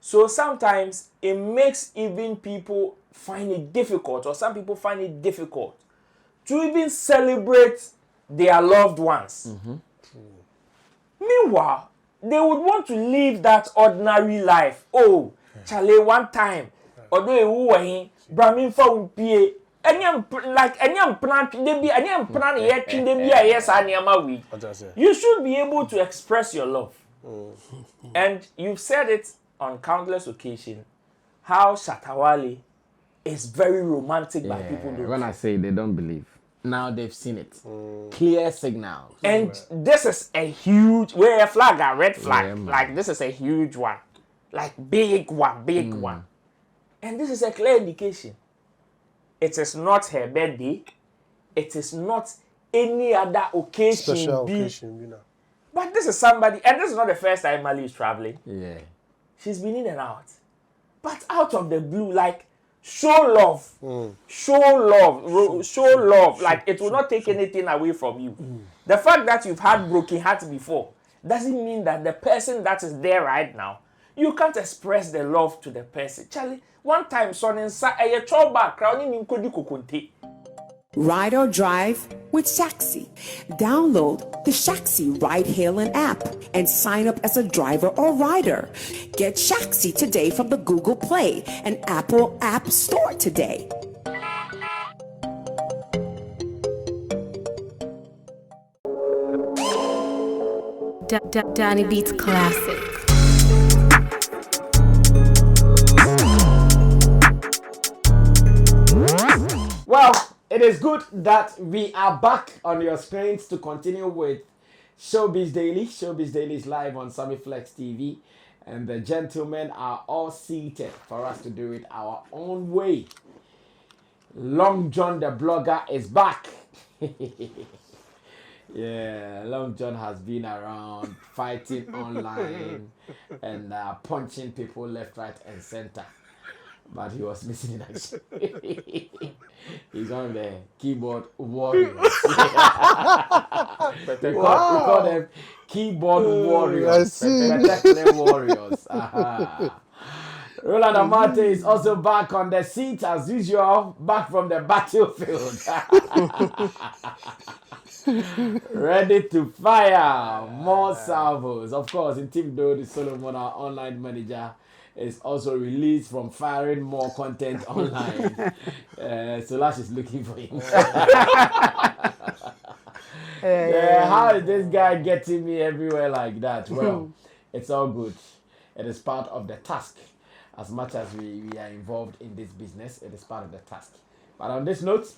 So sometimes it makes even people find it difficult, or some people find it difficult to even celebrate their loved ones. Meanwhile, they would want to live that ordinary life. Oh, Charlie, one time, although you were in Brahmin for PA, like any plant, they be any plant yet, they be a yes, you should be able to express your love. And you've said it on countless occasions how Shatta Wale is very romantic by people. When I say they don't believe, now they've seen it. Clear signals. And this is a huge, where a flag, a red flag. Like this is a huge one. Like big one. And this is a clear indication. It is not her birthday. It is not any other occasion. Special occasion. But this is somebody, and this is not the first time Mali is traveling. Yeah. She's been in and out. But out of the blue, like, show love. Show love. Like, it will not take anything away from you. The fact that you've had broken heart before doesn't mean that the person that is there right now, you can't express the love to the person. Charlie, one time, son, inside a chowback, crowning in Kodi Kokonte. Ride or drive with Shaxi. Download the Shaxi ride-hailing app and sign up as a driver or rider. Get Shaxi today from the Google Play and Apple App Store today. Danny Beats Classic. Well, it is good that we are back on your screens to continue with Showbiz Daily. Showbiz Daily is live on Sammy Flex TV, and the gentlemen are all seated for us to do it our own way. Long John the blogger is back. Yeah, Long John has been around fighting online and punching people left, right, and center. But he was missing in action. He's on the keyboard warriors. We call them keyboard warriors. Warriors. Roland Amate is also back on the seat as usual, back from the battlefield. Ready to fire more salvos. Of course, in Team Do, the Solomon, our online manager, is also released from firing more content online. So Lash is looking for him. How is this guy getting me everywhere like that? Well, it's all good. It is part of the task. As much as we are involved in this business, it is part of the task. But on this note,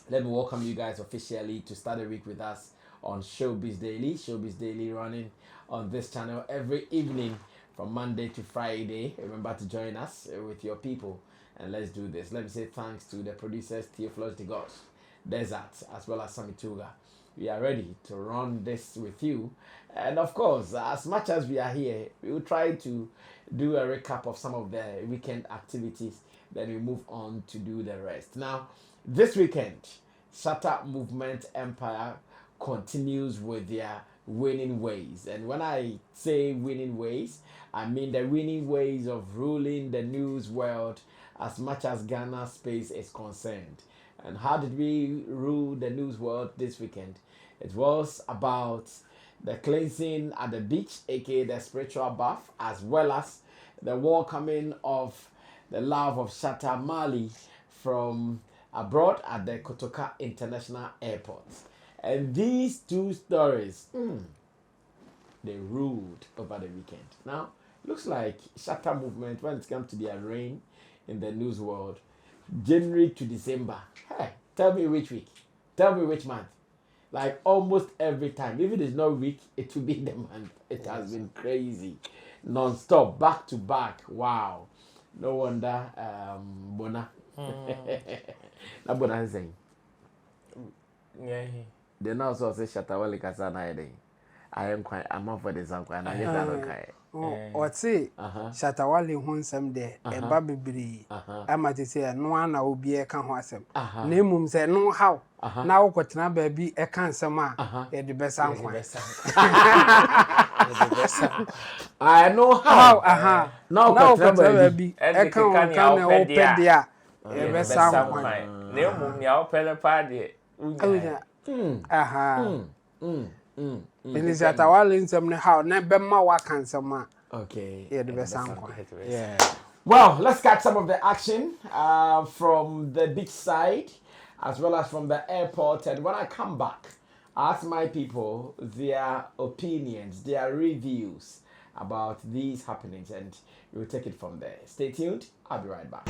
let me welcome you guys officially to start the week with us on Showbiz Daily. Showbiz Daily running on this channel every evening from Monday to Friday. Remember to join us with your people, and let's do this. Let me say thanks to the producers Theophilus de Goss, Desert, as well as Sammy Tuga. We are ready to run this with you. And of course, as much as we are here, we will try to do a recap of some of the weekend activities. Then we move on to do the rest. Now, this weekend, Shatta Movement Empire continues with their winning ways. And when I say winning ways, I mean the winning ways of ruling the news world as much as Ghana space is concerned. And how did we rule the news world this weekend? It was about the cleansing at the beach, aka the spiritual bath, as well as the welcoming of the love of Shatta Wale from abroad at the Kotoka International Airport. And these two stories, they ruled over the weekend. Now, looks like Shatta Movement, when it comes to their reign in the news world, January to December. Hey, tell me which week. Tell me which month. Like almost every time. If it is not week, it will be the month. It has been crazy. Non-stop, back to back. Wow. No wonder Bona. That Bona is saying. Yeah. They now also say Shatta Wale kasa na yede. I am quite I'm for the song and I guess I don't care. Or say Shatta Wale hun some day eba bibiri ama te say no one na obi e ka ho asem na emum say no how na wo kwetena baabi e kan sema e de besa nkwan I know how now kwetena baabi e kan na wo pedia e besa nkwan na emum ya wo pele pa de Ini Shatta Wale nsem ne how na bemma wa kan sema okay e de besa nkwan yeah. Well, let's catch some of the action from the beach side as well as from the airport. And when I come back, I ask my people their opinions, their reviews about these happenings, and we'll take it from there. Stay tuned. I'll be right back.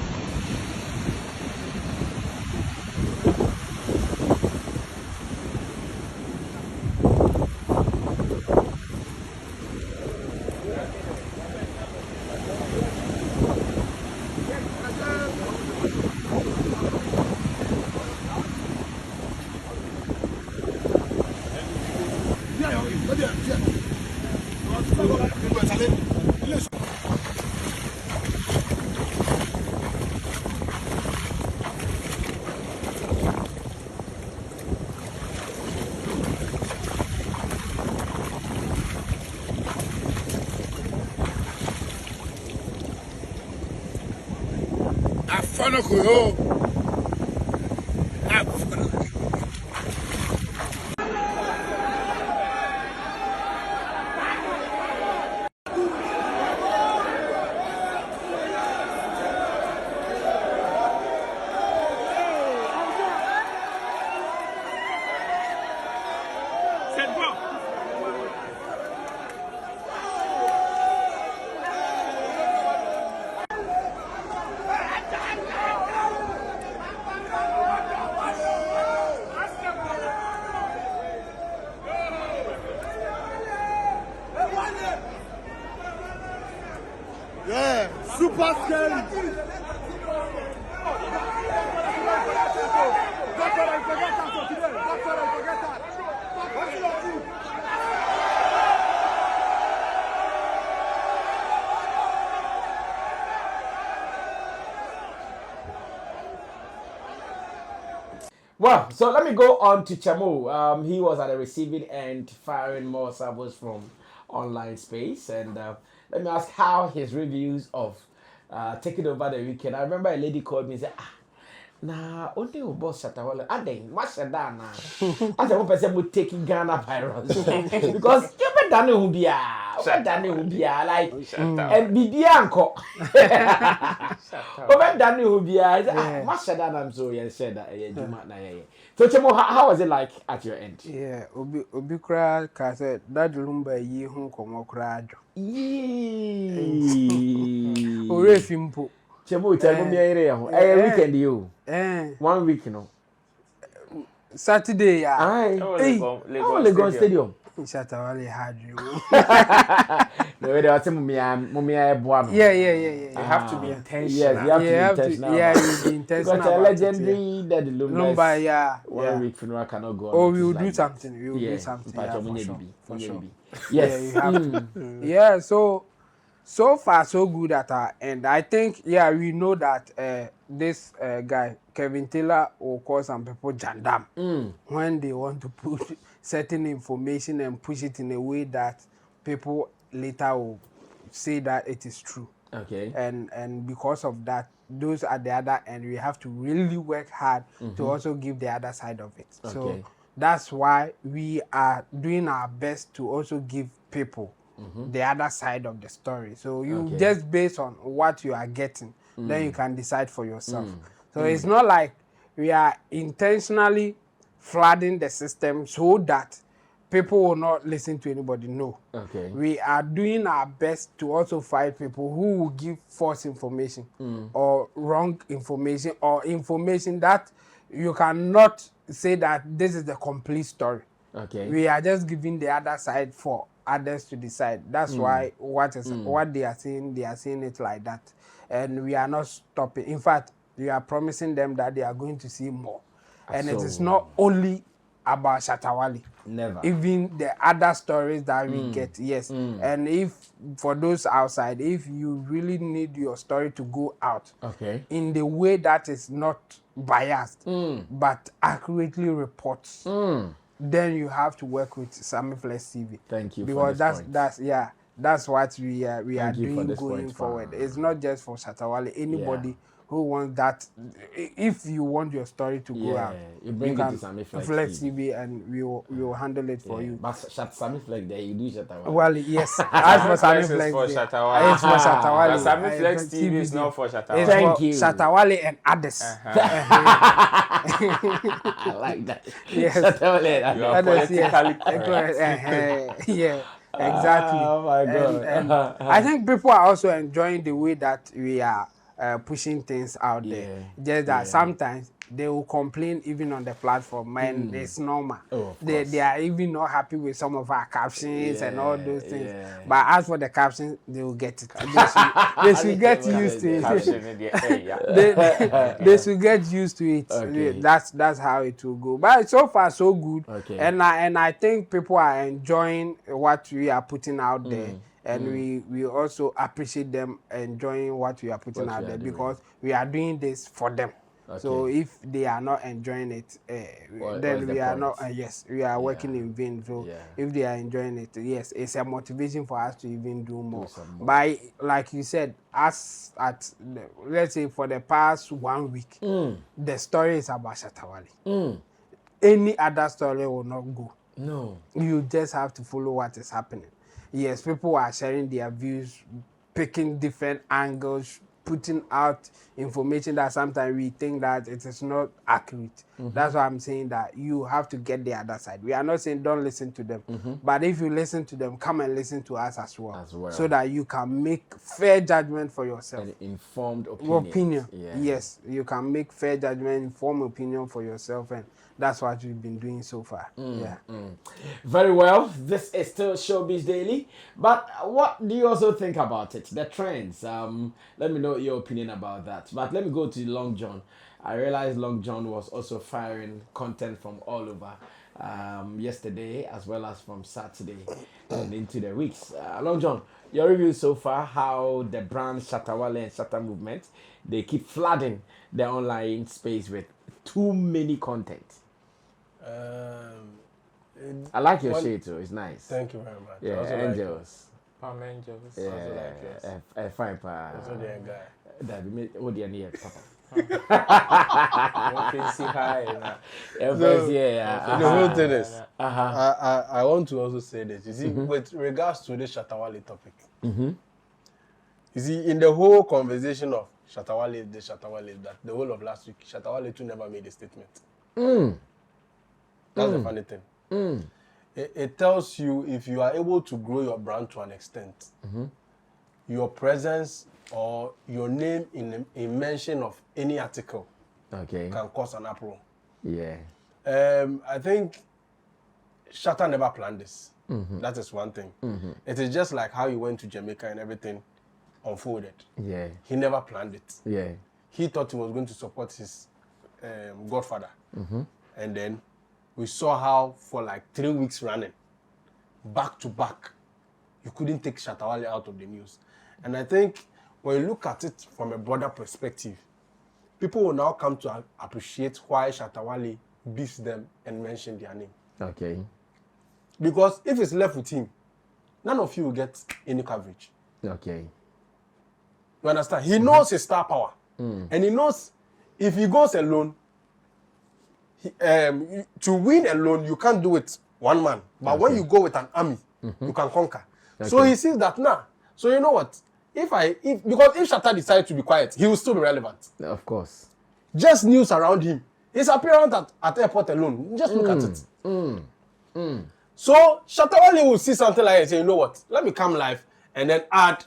Yeah, super scary. Well, so let me go on to Chamu. He was at the receiving end firing more sabos from online space. And let me ask how his reviews of taking over the weekend. I remember a lady called me and said, nah, only your boss Shatta Wale. I think what's that now? I said, one person would take Ghana virus because you better than who be like and be uncle. Over than who be what's that? I'm sorry, I said that. So Chemo, how was it like at your end? Yeah, obi kra ka said that lumba yi hu komo kra adwo. Ore fimpo. Chemo tell me area weekend you. 1 week, you know. Saturday, yeah. Legon Stadium. Shatta Wale had you. No, they are saying mumia. Yeah. You have to be intentional. Yes, you have to be intentional. Yeah, you be intentional. Because a legendary that the Lumba, yeah. 1 week funeral cannot go on. Oh, we will do something. We will do something. For sure. Yes, you have to. Yeah, so far so good at our end. I think we know that this guy Kevin Taylor will call some people jandam when they want to put certain information and push it in a way that people later will say that it is true. Okay. And because of that, those at the other end, we have to really work hard to also give the other side of it. Okay. So that's why we are doing our best to also give people the other side of the story. So you just based on what you are getting, then you can decide for yourself. So it's not like we are intentionally flooding the system so that people will not listen to anybody. No. Okay. We are doing our best to also fight people who will give false information or wrong information or information that you cannot say that this is the complete story. Okay. We are just giving the other side for others to decide. That's why what they are saying it like that. And we are not stopping. In fact, we are promising them that they are going to see more. And it is not only about Shatta Wale. Never. Even the other stories that we get, yes. And if for those outside, if you really need your story to go out, okay, in the way that is not biased, but accurately reports, then you have to work with Sammy Flex TV. Thank you. Because that's what we are doing going forward. It's not just for Shatta Wale. Anybody who wants that, if you want your story to go out, you bring it to Sammy Flex TV and we will handle it for you. But Sammy Flex there, you do Shatta Wale. Well, yes. As for Sammy Flex, for Shatta Wale. It's for Shatta Wale. Sammy Flex TV is not for Shatta Wale. Thank you. Shatta Wale and others. I like that. Yes. Shatta Wale. You are politically correct. Yeah. Exactly. Oh my God. And I think people are also enjoying the way that we are pushing things out there. Just that sometimes they will complain even on the platform, and it's normal. They are even not happy with some of our captions and all those things. But as for the captions, they will get it. They should get used to it. They should get used to it. That's how it will go. But so far so good. And I think people are enjoying what we are putting out there. And we also appreciate them enjoying what we are putting out there because we are doing this for them. So if they are not enjoying it, then we are not. Yes, we are working in vain. So if they are enjoying it, yes, it's a motivation for us to even do more. But like you said, let's say for the past 1 week, the story is about Shatta Wale. Any other story will not go. No, you just have to follow what is happening. Yes, people are sharing their views, picking different angles, putting out information that sometimes we think that it is not accurate. That's why I'm saying that you have to get the other side. We are not saying don't listen to them, but if you listen to them, come and listen to us as well. So that you can make fair judgment for yourself. An informed opinion. Yes, you can make fair judgment, informed opinion for yourself, and that's what we've been doing so far. Very well. This is still Showbiz Daily. But what do you also think about it? The trends. Let me know your opinion about that. But let me go to Long John. I realized Long John was also firing content from all over yesterday as well as from Saturday and into the weeks. Long John, your review so far, how the brand Shatta Wale and Shatta Movement, they keep flooding the online space with too many content. I like your shade too. It's nice. Thank you very much. Yeah, Angels. Palm Angels. Yeah, fine pa. Also the guy. That we made. What do you need, Papa? The whole thing is, I want to also say this. You see, with regards to the Shatta Wale topic, you see, in the whole conversation of Shatta Wale, that the whole of last week, Shatta Wale too never made a statement. That's the funny thing. It tells you if you are able to grow your brand to an extent, your presence or your name in mention of any article can cause an uproar. I think Shatta never planned this. That is one thing. It is just like how he went to Jamaica and everything unfolded. He never planned it. He thought he was going to support his godfather. And then we saw how for like 3 weeks running, back to back, you couldn't take Shatta Wale out of the news. And I think when you look at it from a broader perspective, people will now come to appreciate why Shatta Wale beats them and mention their name. Because if it's left with him, none of you will get any coverage. You understand? He knows his star power. And he knows if he goes alone, to win alone, you can't do it one man. But when you go with an army, you can conquer. So he sees that now. So you know what? Because if Shatta decides to be quiet, he will still be relevant. Of course. Just news around him. His appearance at airport alone. Just look at it. So Shatta Wale will see something like that and say, you know what? Let me come live and then add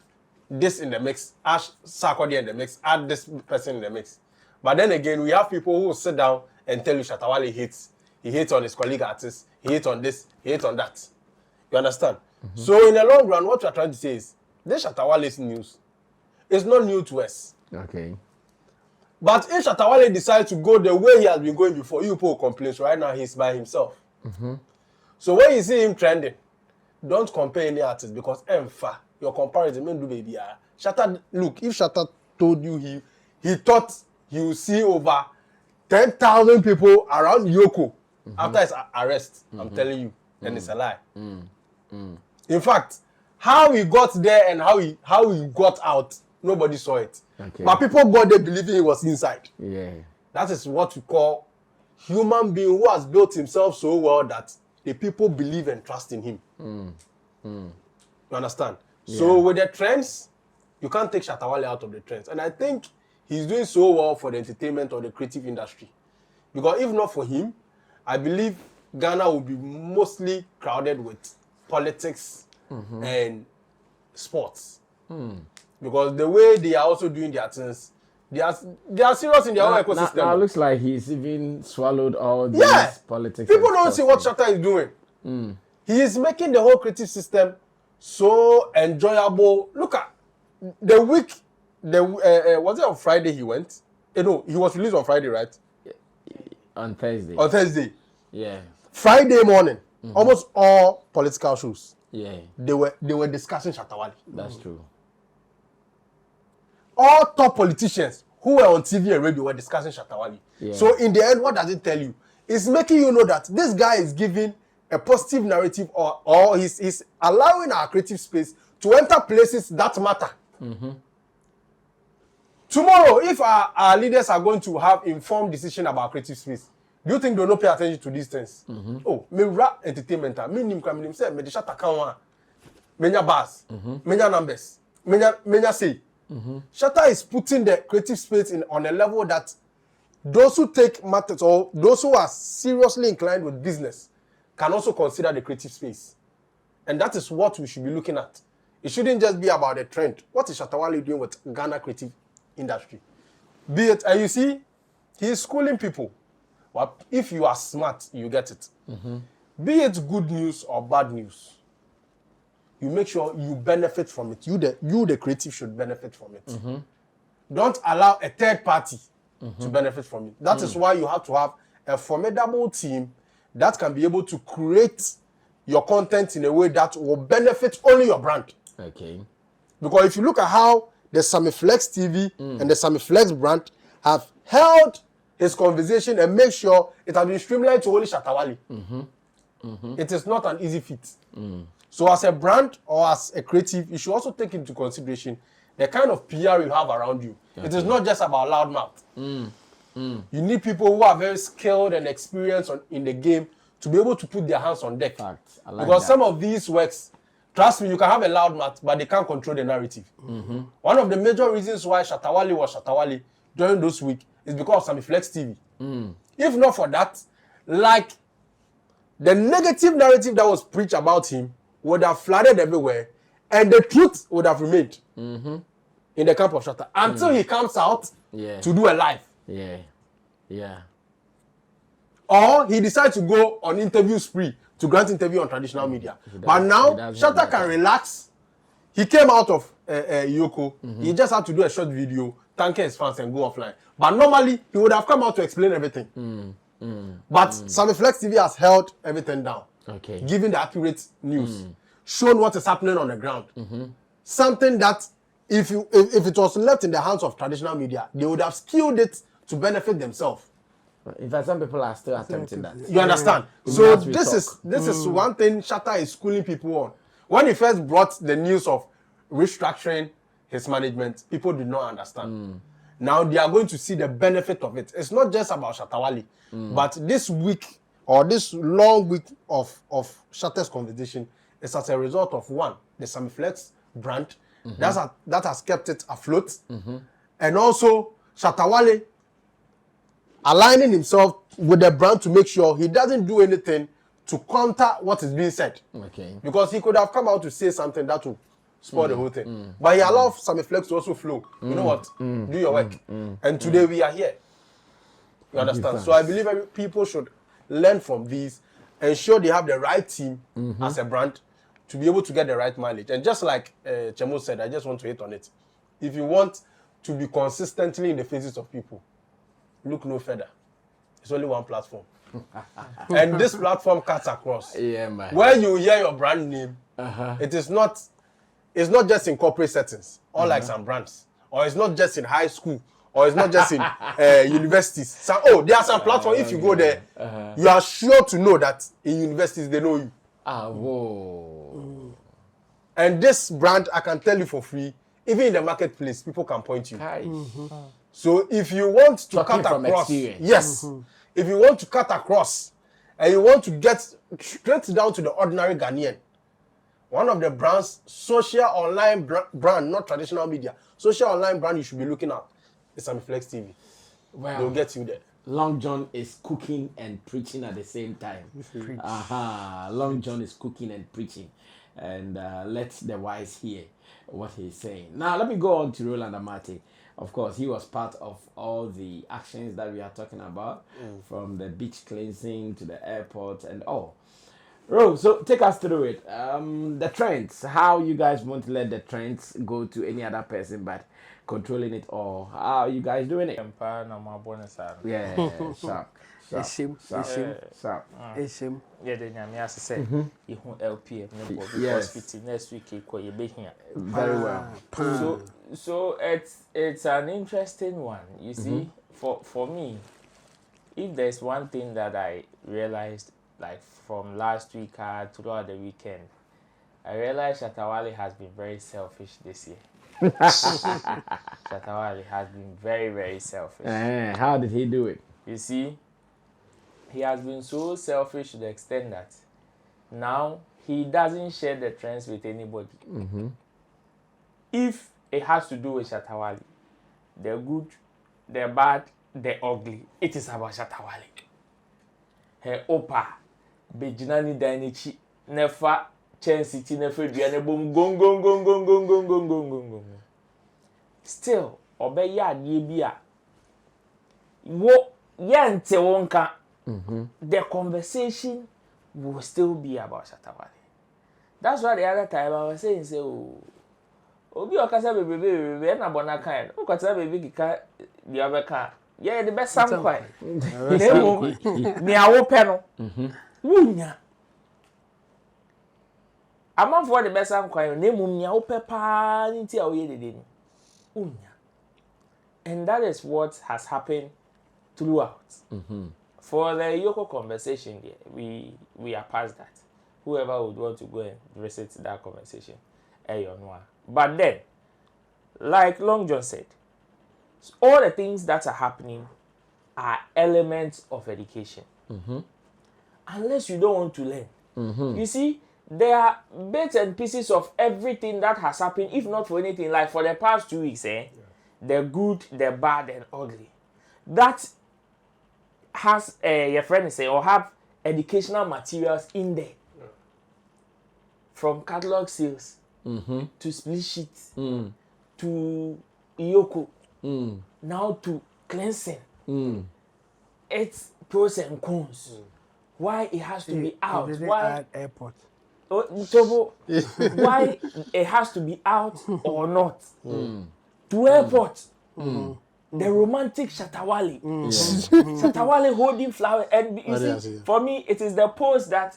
this in the mix. Add Sarkodie in the mix. Add this person in the mix. But then again, we have people who will sit down and tell you Shatta Wale hates. He hates on his colleague artists. He hates on this. He hates on that. You understand? So in the long run, what we are trying to say is, this Shatta Wale's news is not new to us. But if Shatta Wale decides to go the way he has been going before, you people complain. So right now he's by himself. So when you see him trending, don't compare any artist because your comparison may do baby. Shatta, look, if Shatta told you he thought he will see over 10,000 people around Yoko after his arrest. I'm telling you, and it's a lie. In fact, how he got there and how he got out, nobody saw it. Okay. But people got there believing he was inside. Yeah. That is what we call human being who has built himself so well that the people believe and trust in him. You understand? Yeah. So with the trends, you can't take Shatta Wale out of the trends. And I think he's doing so well for the entertainment or the creative industry. Because if not for him, I believe Ghana would be mostly crowded with politics and sports. Because the way they are also doing their things, they are serious in their own ecosystem. Now it looks like he's even swallowed all these politics. People don't see what Shatta is doing. He is making the whole creative system so enjoyable. Look at the week. Was it on Friday he went? No, he was released on Friday, right? On Thursday. On Thursday. Yeah. Friday morning, almost all political shows. Yeah. They were discussing Shatta Wale. That's true. All top politicians who were on TV and radio were discussing Shatta Wale. Yeah. So in the end, what does it tell you? It's making you know that this guy is giving a positive narrative or he's allowing our creative space to enter places that matter. Tomorrow, if our leaders are going to have informed decision about creative space, do you think they'll not pay attention to these things? Oh, me rap entertainment, me nim say me Shatta Kanwa, menya bars, menya numbers, menya say. Shatta is putting the creative space on a level that those who take matters or those who are seriously inclined with business can also consider the creative space. And that is what we should be looking at. It shouldn't just be about the trend. What is Shatta Wale doing with Ghana creative industry? Be it, and you see, he is schooling people. But if you are smart, you get it. Be it good news or bad news, you make sure you benefit from it. You the creative should benefit from it. Don't allow a third party to benefit from it. That is why you have to have a formidable team that can be able to create your content in a way that will benefit only your brand. Okay. Because if you look at how the Sammy Flex TV and the Sammy Flex brand have held his conversation and make sure it has been streamlined to only Shatta Wale. It is not an easy feat. So as a brand or as a creative, you should also take into consideration the kind of PR you have around you. Okay. It is not just about loudmouth. You need people who are very skilled and experienced in the game to be able to put their hands on deck. Fact. I like because that. some of these works, trust me, you can have a loudmouth, but they can't control the narrative. One of the major reasons why Shatta Wale was Shatta Wale during those weeks is because of Sammy Flex TV. If not for that, like the negative narrative that was preached about him would have flooded everywhere, and the truth would have remained in the camp of Shatta until he comes out to do a live. Or he decides to go on interview spree to grant interview on traditional media. But now Shatta can relax. He came out of Yoko. He just had to do a short video, thank his fans and go offline. But normally he would have come out to explain everything. But Sammy Flex TV has held everything down. Okay. Giving the accurate news, shown what is happening on the ground. Something that if it was left in the hands of traditional media, they would have skewed it to benefit themselves. In fact, some people are still attempting that. You understand? So this is one thing Shatta is schooling people on. When he first brought the news of restructuring his management, people did not understand. Now they are going to see the benefit of it. It's not just about Shatta Wale, but this week or this long week of Shatta's conversation is as a result of one, the Sammy Flex brand that has kept it afloat, and also Shatta Wale aligning himself with the brand to make sure he doesn't do anything to counter what is being said. Okay. Because he could have come out to say something that will spoil the whole thing. But he allowed Sammy Flex to also flow. You know what? Do your work. And today we are here. You understand? So I believe people should learn from these, ensure they have the right team as a brand to be able to get the right mileage. And just like Chemo said, I just want to hit on it. If you want to be consistently in the faces of people, look no further. It's only one platform. And this platform cuts across. Yeah, man. Where you hear your brand name, it's not just in corporate settings, or like some brands. Or it's not just in high school or it's not just in universities. So, there are some platforms. If you go there, you are sure to know that in universities they know you. Whoa. And this brand, I can tell you for free, even in the marketplace, people can point you. So if you want to cut across, yes, if you want to cut across, and you want to get straight down to the ordinary Ghanaian, one of the brands, social online brand, not traditional media, social online brand you should be looking at is Sammy Flex TV. Well, they'll get you there. Long John is cooking and preaching at the same time. Long John is cooking and preaching. And let the wise hear what he's saying. Now, let me go on to Roland Amati. Of course, he was part of all the actions that we are talking about, from the beach cleansing to the airport and all. Ro, so take us through it. The trends, how you guys want to let the trends go to any other person, but controlling it all. How are you guys doing it? Yeah, sharp. Eshim. Yeah, the Nyamia said, you won't LPM, next week, Very well. So it's an interesting one. You see, for me, if there's one thing that I realized, like from last week throughout the weekend, I realized Shatta Wale has been very selfish this year. Shatta Wale has been very, very selfish. How did he do it? You see, he has been so selfish to the extent that now he doesn't share the trends with anybody. If it has to do with Shatta Wale, the good, the bad, the ugly, it is about Shatta Wale. Her opa, Bejinani Dainichi, never chance it, never boom, gong. Still, obey ya, yebia. Wo yente wonka. The conversation will still be about Shatta Wale. That's why the other time I was saying, Obi okasa bebe na bona kan. Okasa bebe kika the other car. Yeah, the best some quite. Ni awo pe no. Wunya. Among for the best some quite. Ne mum ni awo pe pa nti awo ye dede ni. Wunya. And that is what has happened throughout. For the Yoko conversation, we are past that. Whoever would want to go and visit that conversation, but then, like Long John said, all the things that are happening are elements of education. Unless you don't want to learn. You see, there are bits and pieces of everything that has happened, if not for anything, like for the past 2 weeks, the good, the bad, and ugly. That has your friend say or have educational materials in there, from catalog sales to split sheets to Iyoko now to cleansing. It's pros and cons. Why it has to be out? Why airport? Why it has to be out or not? To airport. The romantic Shatta Wale. Shatta Wale holding flower. And you see, for me, it is the post that,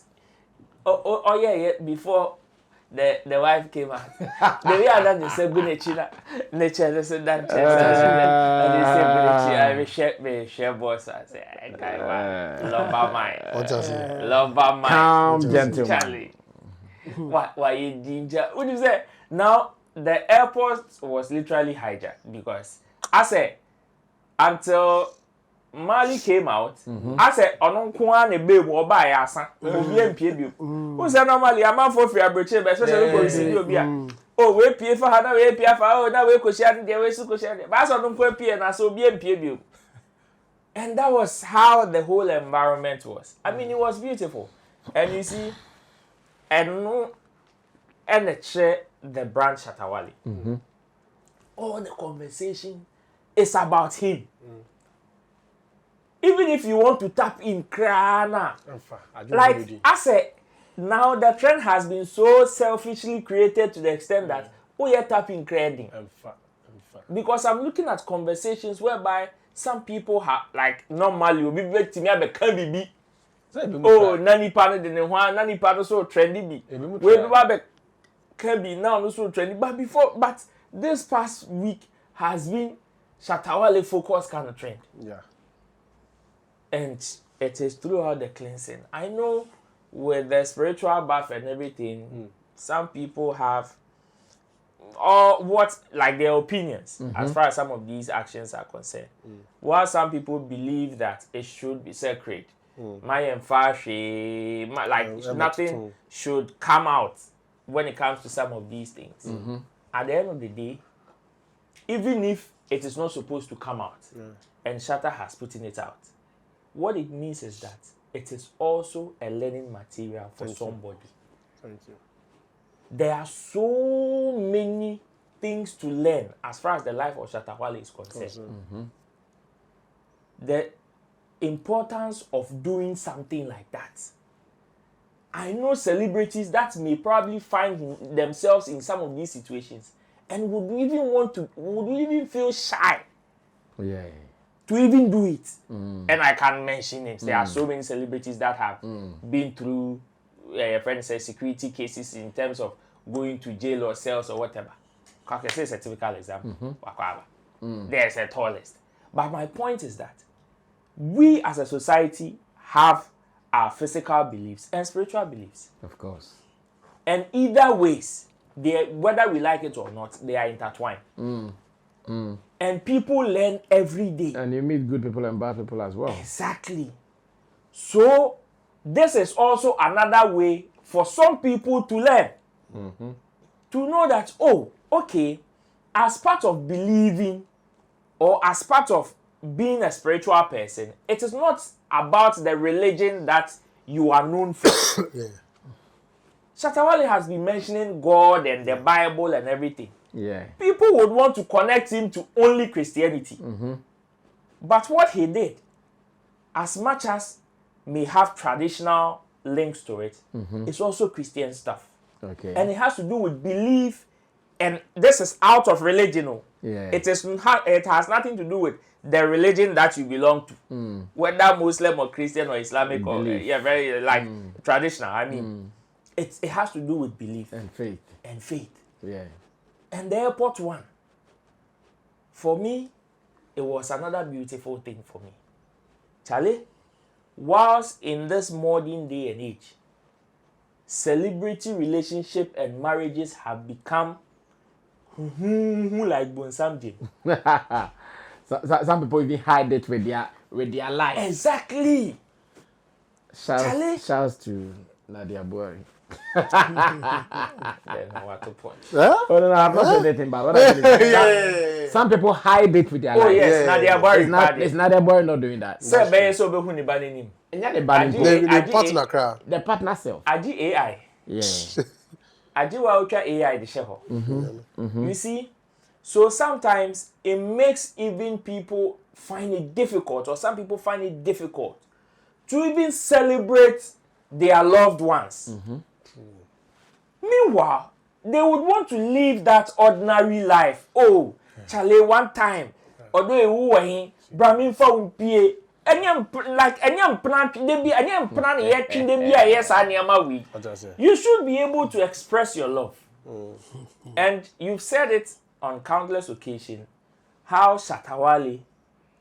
before the wife came out. The way that they said, nature, they said that, and they said, I share boss. I say, love by mine. Love by mine. Calm gentleman. Charlie. Why you ginger? What do you say? Now, the airport was literally hijacked because I said, until Mali came out, I said, "Onon kwa ne babe wo ba ya asa, obi empie bi." Who say normally a man for free abreche, especially for see obi a. Oh, we pie for na we pie for, oh, na we ko share dey, we su ko share dey. But so onon kwa pie na so obi empie bi. And that was how the whole environment was. I mean, it was beautiful. And you see, and the brand Shatta Wale. All the conversation is about him. Even if you want to tap in Krana, like I said, now the trend has been so selfishly created to the extent that we are tapping credit. Because I'm looking at conversations whereby some people have, like, normally will be very timid, can be. Oh, nani panel de one, nani panel so trendy be. We can be now so trendy. But this past week has been Shatta Wale focus kind of trend. Yeah. And it is throughout the cleansing. I know with the spiritual bath and everything, some people have their opinions as far as some of these actions are concerned. While some people believe that it should be sacred, nothing should come out when it comes to some of these things. At the end of the day, even if it is not supposed to come out, and Shatta has put it out, what it means is that it is also a learning material for somebody. Thank you. There are so many things to learn as far as the life of Shatta Wale is concerned. The importance of doing something like that. I know celebrities that may probably find themselves in some of these situations and would even feel shy to even do it. And I can mention names. There are so many celebrities that have been through a friend says security cases in terms of going to jail or cells or whatever. Kakese is a typical example. There's a tallest. But my point is that we as a society have our physical beliefs and spiritual beliefs. Of course. And either ways, whether we like it or not, they are intertwined. And people learn every day. And you meet good people and bad people as well. Exactly. So this is also another way for some people to learn. To know that, oh, okay, as part of believing or as part of being a spiritual person, it is not about the religion that you are known for. Shatta Wale has been mentioning God and the Bible and everything. People would want to connect him to only Christianity. But what he did, as much as may have traditional links to it, it's also Christian stuff. And it has to do with belief, and this is out of religion. It has nothing to do with the religion that you belong to, whether Muslim or Christian or Islamic or very traditional. I mean, it has to do with belief and faith. And the airport one, for me, it was another beautiful thing for me. Charlie, whilst in this modern day and age, celebrity relationship and marriages have become like Bonsam Jim. Some people even hide it with their life. Exactly. Shouts to Nadia Buhari. Then what to point? Oh no, I'm not saying anything bad. What I'm saying is some people hide it with their life. Oh yes, Nadia Buhari. It's Nadia Buhari not doing that. Sir, be so be huni banim. The partner crowd. The partner self. Aji AI. Aji wa ultra AI the sheho. You see, so sometimes it makes even people find it difficult, or some people find it difficult to even celebrate their loved ones. Meanwhile, they would want to live that ordinary life. Oh, Charlie, one time, although you were in Brahmin for PA, you should be able to express your love. And you've said it on countless occasions how Shatta Wale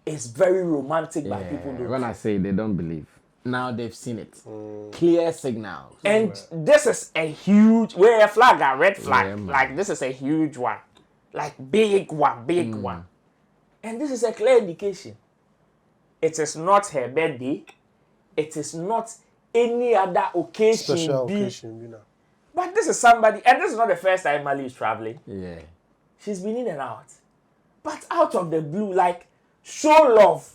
is very romantic by people. When I say they don't believe, now they've seen it. Clear signals. And this is a huge, where a flag, a red flag. Like this is a huge one. Like big one. And this is a clear indication. It is not her birthday. It is not any other occasion. Special occasion. But this is somebody, and this is not the first time Mali is traveling. She's been in and out. But out of the blue, like, show love.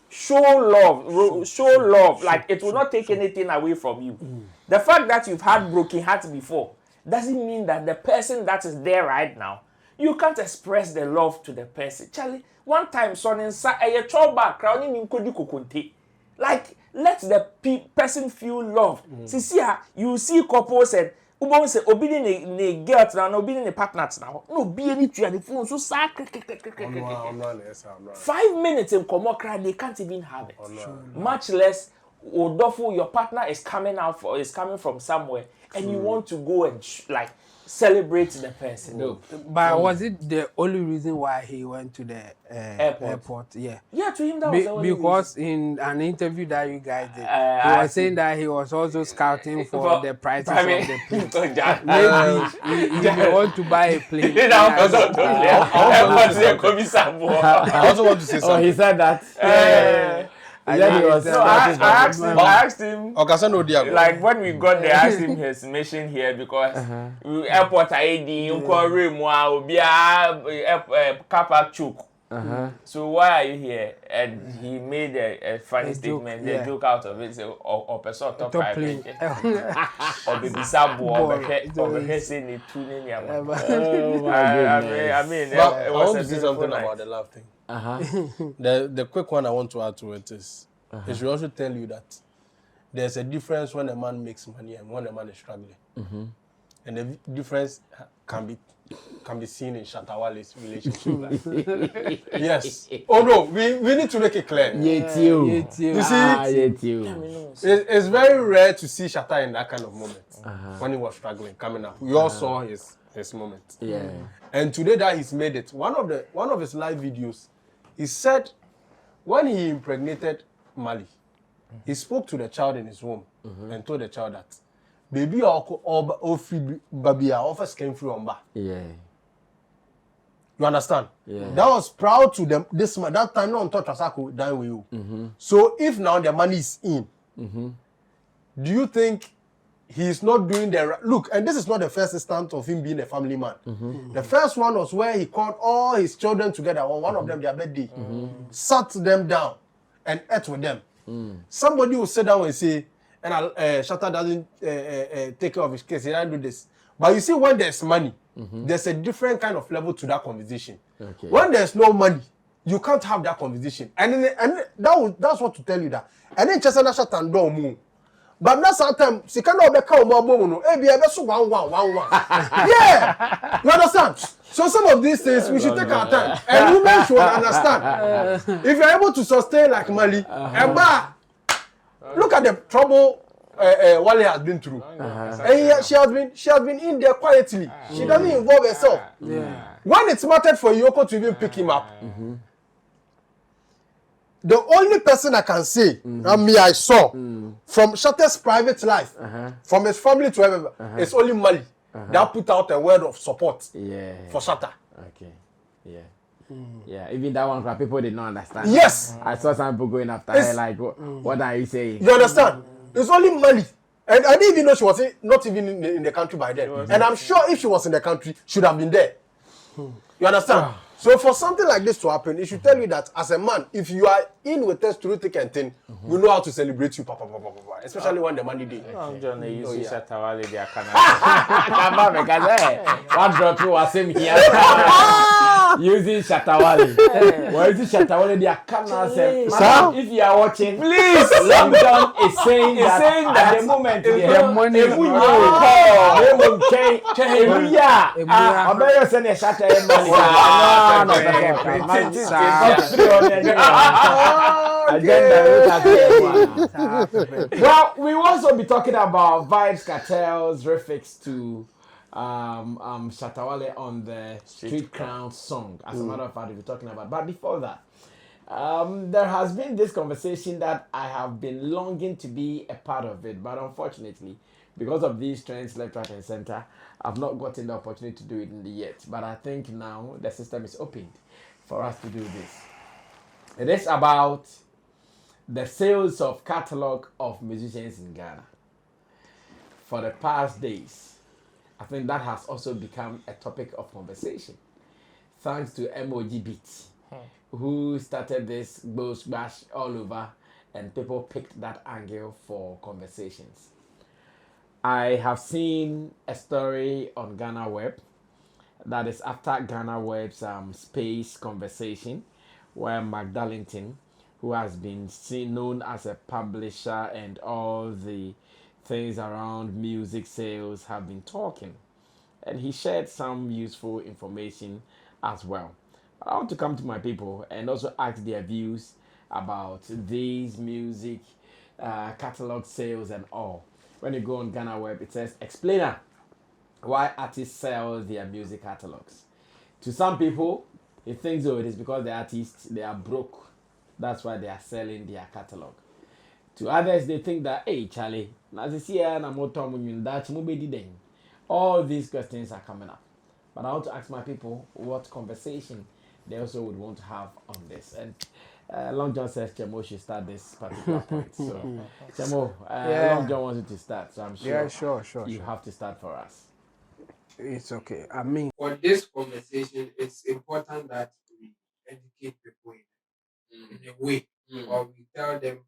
Show love. Like, it will not take anything away from you. The fact that you've had broken hearts before doesn't mean that the person that is there right now, you can't express the love to the person. Charlie, one time, son, like, let the person feel loved. See, you see couples and Ubon say obedient ne girls now, obedient ne partners now. No, be any to the phone so sack. 5 minutes in Komokra, they can't even have it. Much less Odofo, your partner is coming from somewhere, and you want to go and like celebrate the person. No. But was it the only reason why he went to the airport? Yeah. Yeah, to him that was the only because reason. in an interview that you guys did, he was saying that he was also scouting for the prices of the plane. Maybe he may want to buy a plane. I also want to say something. Oh, he said that. I asked him. Like when we got there, I asked him his mission here because airport ID, Kappa Chuk. So why are you here? And he made a funny statement, a joke out of it. So, or person top private, or baby sabo, or saying it tuning. Oh my goodness. I mean, I want to say something about the love thing. The quick one I want to add to it is, it should also tell you that there's a difference when a man makes money and when a man is struggling. And the difference can be seen in Shatta Wale's relationship. Yes. Oh no, we need to make it clear. You see, it's very rare to see Shatta in that kind of moment when he was struggling coming up. We all saw his moment. Yeah. And today that he's made it, one of his live videos, he said when he impregnated Mali, he spoke to the child in his womb and told the child that baby baby offers came through Omba. Yeah. You understand? Yeah. That was proud to them. This man that time no one thought Asako dying with you. So if now the money is in, do you think he's not doing the look? And this is not the first instance of him being a family man. The first one was where he called all his children together on one of them their birthday, sat them down and ate with them. Somebody will sit down and say, and Shatta doesn't take care of his case. He doesn't do this. But you see, when there's money, there's a different kind of level to that conversation. Okay. When there's no money, you can't have that conversation. And that's what to tell you that. And then Chesana Shatta and do move. But now sometimes she cannot be called more no. Hey, be able to 1 Yeah, you understand? So some of these things we should take our time, and women should understand. If you're able to sustain like Mali, look at the trouble Wale has been through, and she has been in there quietly. She doesn't involve herself. When it's mattered for Yoko to even pick him up. The only person I can say, I saw from Shatta's private life, from his family to everyone, it's only Mali that put out a word of support for Shatta. Okay. Yeah. Yeah, even that one people did not understand. Yes. I saw some people going after her like, what are you saying? You understand? It's only Mali. And I didn't even know she was not even in the country by then. And I'm sure if she was in the country, she would have been there. You understand? So for something like this to happen, it should tell you that as a man, if you are in with us through thick and thin, we know how to celebrate you, especially when the money day. I'm John, you see Shatta Wale, they are one drop through was same here. Using Shatta Wale. Well, using Shatta Wale, they are if you are watching, please. Long John is saying that at the moment, the money is well, we will also be talking about Vybz Kartel's refix to Shatta Wale on the Street Crown song. As a matter of fact, we'll be talking about. But before that, there has been this conversation that I have been longing to be a part of it, but unfortunately, because of these trends left, right, and center, I've not gotten the opportunity to do it yet. But I think now the system is opened for us to do this. It is about the sales of Catalogue of musicians in Ghana. For the past days, I think that has also become a topic of conversation. Thanks to MOG Beats, who started this Boss Bash all over, and people picked that angle for conversations. I have seen a story on Ghana Web that is after Ghana Web's space conversation, where Magdalene, who has been known as a publisher and all the things around music sales, have been talking. And he shared some useful information as well. I want to come to my people and also ask their views about these music catalog sales and all. When you go on Ghana Web, it says explainer why artists sell their music catalogs. To some people, it thinks it is because the artists they are broke. That's why they are selling their catalog. To others, they think that hey Charlie, all these questions are coming up. But I want to ask my people what conversation they also would want to have on this. And Long John says Chemo should start this particular point. So Chemo, Long John wants you to start. So I'm sure, you have to start for us. It's okay. I mean, for this conversation, it's important that we educate people in a way, or we tell them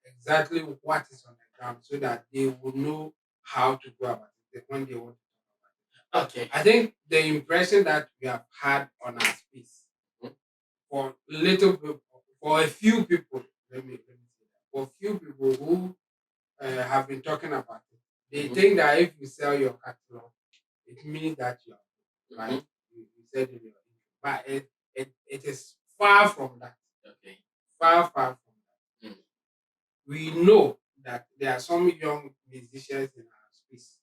exactly what is on the ground so that they will know how to go about it when they want to talk about it. Okay. I think the impression that we have had on our space for little people, for a few people, let me say that, for a few people who have been talking about it, they think that if you sell your catalog, it means that you are right. You said in your intro, but it is far from that. Okay. Far from that. We know that there are some young musicians in our space,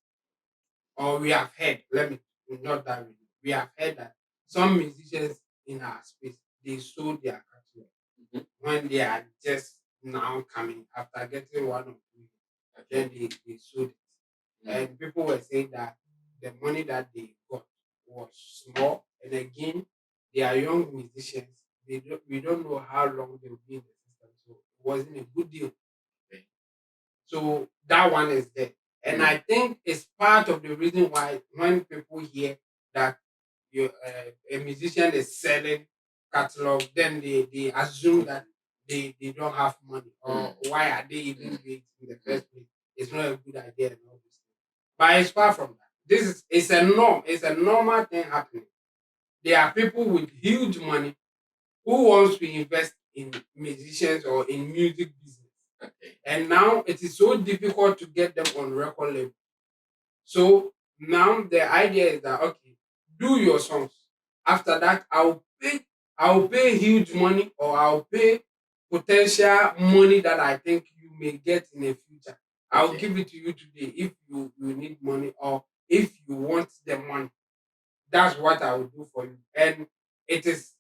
or we have heard, let me not that we have heard that some musicians in our space they sold their catalog when they are just now coming after getting one or two, then they sold it. And people were saying that the money that they got was small, and again, they are young musicians. We don't know how long they will be in the system, so it wasn't a good deal. So that one is there. And I think it's part of the reason why when people hear that a musician is selling catalog, then they assume that they don't have money, or why are they even doing it in the first place? It's not a good idea and all this. But it's far from that. This is it's a norm. It's a normal thing happening. There are people with huge money who wants to invest in musicians or in music business. Okay. And now it is so difficult to get them on record label. So now the idea is that okay, do your songs. After that, I'll pay huge money, or I'll pay potential money that I think you may get in the future. I'll give it to you today if you need money, or if you want the money. That's what I will do for you. And it is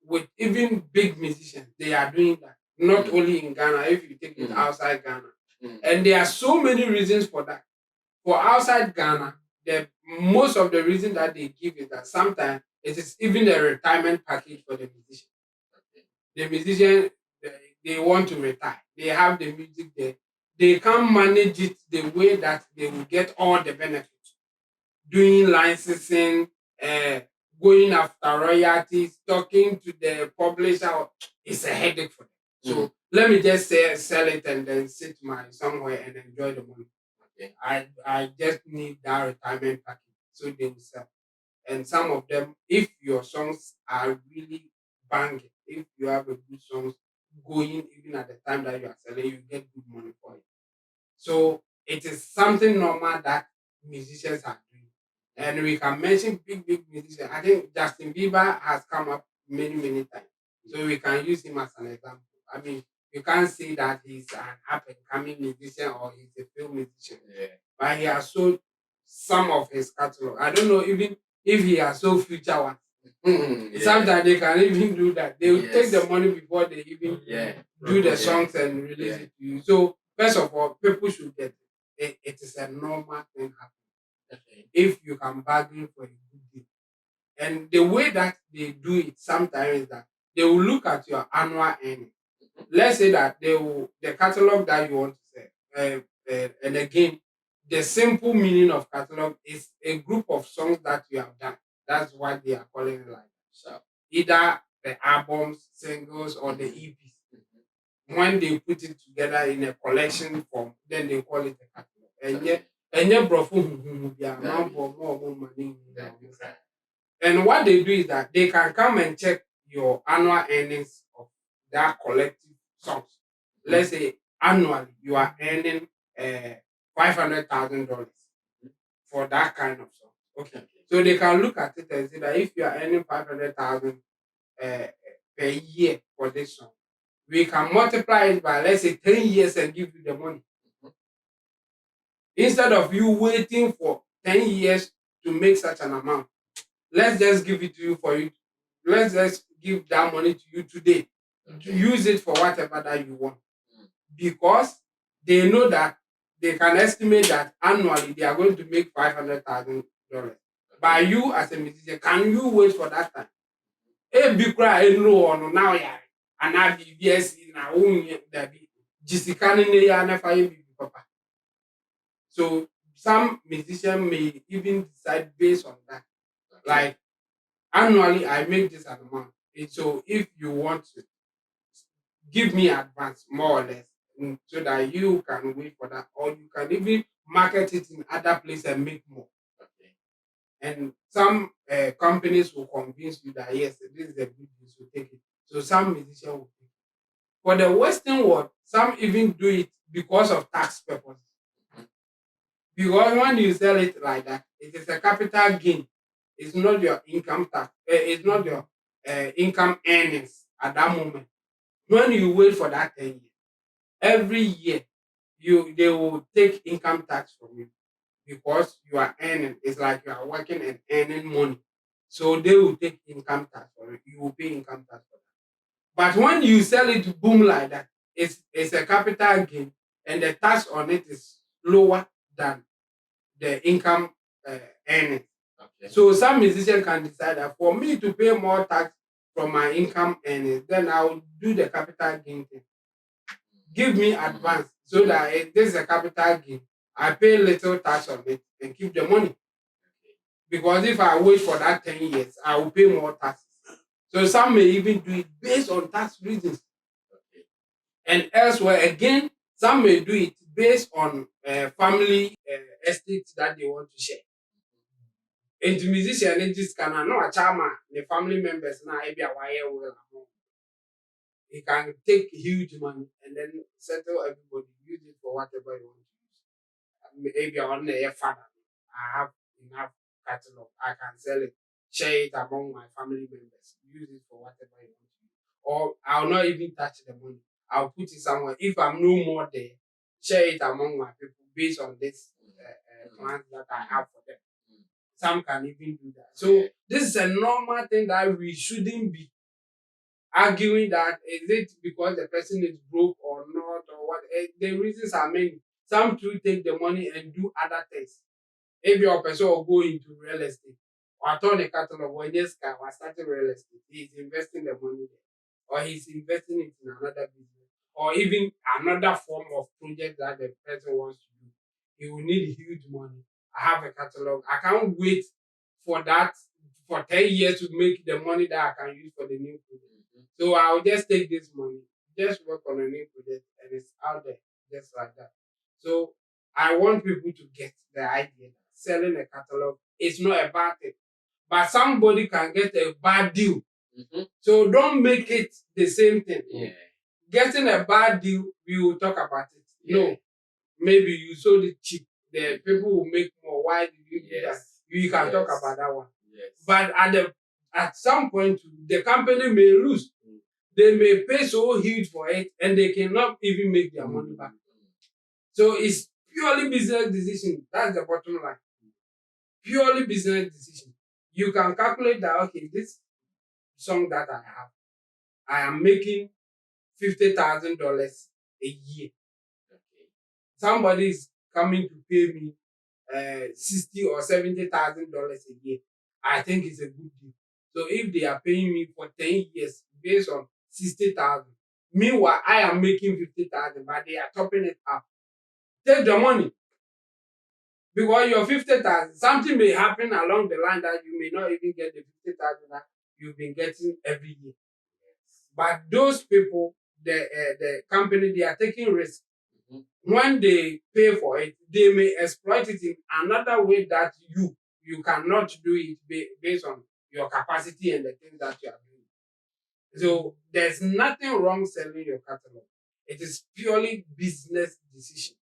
with even big musicians, they are doing that. Not only in Ghana, if you take it outside Ghana. And there are so many reasons for that. For outside Ghana, most of the reason that they give is that sometimes it is even a retirement package for the musician. The musician, they want to retire. They have the music there. They can't manage it the way that they will get all the benefits. Doing licensing, going after royalties, talking to the publisher, it's a headache for them. So let me just sell it and then sit somewhere and enjoy the money. Okay. I just need that retirement package, so they will sell. And some of them, if your songs are really banging, if you have a good songs going even at the time that you are selling, you get good money for it. So it is something normal that musicians are doing. And we can mention big musicians. I think Justin Bieber has come up many times. So we can use him as an example. I mean, you can't say that he's an up and coming musician or he's a film musician. Yeah. But he has sold some of his catalog. I don't know even if he has sold future ones. Sometimes they can even do that. They will take the money before they even do the songs and release it to you. So first of all, people should get it. It is a normal thing happening. If you can bargain for a good deal. And the way that they do it sometimes is that they will look at your annual earning. Let's say that the catalog that you want to sell. And again, the simple meaning of catalog is a group of songs that you have done. That's what they are calling it like. So either the albums, singles, or the EPs. When they put it together in a collection form, then they call it a catalog. And what they do is that they can come and check your annual earnings of that collective songs. Let's say annually you are earning $500,000 for that kind of song. Okay. So they can look at it and say that if you are earning 500,000 per year for this song, we can multiply it by, let's say, 10 years and give you the money. Instead of you waiting for 10 years to make such an amount, let's just give it to you for you. Let's just give that money to you today. Use it for whatever that you want. Because they know that they can estimate that annually they are going to make $500,000. By you as a musician, can you wait for that time? A big cry, no one now, yeah, and I be yes in our own that be papa. So some musicians may even decide based on that. Like annually, I make this amount. And so if you want to give me advance more or less, so that you can wait for that, or you can even market it in other places and make more. And some companies will convince you that yes, this is a good deal, so take it. So some musicians will take it. For the Western world, some even do it because of tax purposes. Because when you sell it like that, it is a capital gain. It's not your income tax. It's not your income earnings at that moment. When you wait for that 10 years, every year they will take income tax from you because you are earning. It's like you are working and earning money. So they will take income tax for it. You will pay income tax for that. But when you sell it boom like that, it's a capital gain and the tax on it is lower than the income earning. So some musician can decide that for me to pay more tax from my income earnings, then I will do the capital gain thing. Give me advance so that this is a capital gain. I pay little tax on it and keep the money. Because if I wait for that 10 years, I will pay more taxes. So some may even do it based on tax reasons. And elsewhere, again, some may do it based on family estates that they want to share. And the musician, they just cannot know a charmer, the family members now, maybe a wire will. He can take huge money and then settle everybody, use it for whatever you want to use. Maybe on the father, I have enough catalog, I can sell it, share it among my family members, use it for whatever you want to use. Or I'll not even touch the money. I'll put it somewhere. If I'm no more there, share it among my people based on this plans that I have for them. Some can even do that. So this is a normal thing that we shouldn't be arguing that is it because the person is broke or not or what. The reasons are many. Some do take the money and do other things. Maybe your person will go into real estate or turn a catalog when this guy was starting real estate. He's investing the money there. Or he's investing it in another business. Or even another form of project that the person wants to do. He will need huge money. I have a catalog. I can't wait for that for 10 years to make the money that I can use for the new project. So I'll just take this money, just work on a new project, and it's out there, just like that. So I want people to get the idea that selling a catalog is not a bad thing. But somebody can get a bad deal. So don't make it the same thing. Getting a bad deal, we will talk about it. No, maybe you sold it cheap. The people will make more. Why did you do that? You can talk about that one. But at some point, the company may lose. They may pay so huge for it and they cannot even make their money back. So it's purely business decision. That's the bottom line. Purely business decision. You can calculate that, okay, this song that I have, I am making $50,000 a year. Somebody is coming to pay me $60,000 or $70,000 a year. I think it's a good deal. So if they are paying me for 10 years based on 60,000, meanwhile I am making 50,000, but they are topping it up. Take the money. Because your 50,000, something may happen along the line that you may not even get the 50,000 that you've been getting every year. But those people, the company, they are taking risk. When they pay for it, they may exploit it in another way that you cannot do it based on your capacity and the things that you are doing. So there's nothing wrong selling your catalog. It is purely business decision.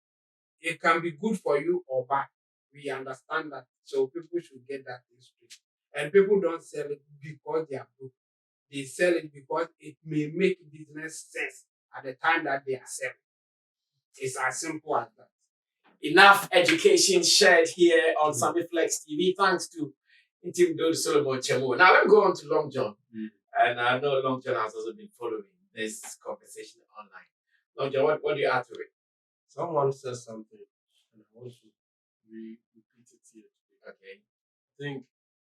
It can be good for you or bad. We understand that. So people should get that straight. And people don't sell it because they are broke. They sell it because it may make business sense at the time that they accept. It's as simple as that. Enough education shared here on Sammy Flex TV. Thanks to Team Dode Solomon Chemo. Now let's go on to Long John. And I know Long John has also been following this conversation online. Long John, what do you add to it? Someone says something, and I want to repeat it here. Okay. I think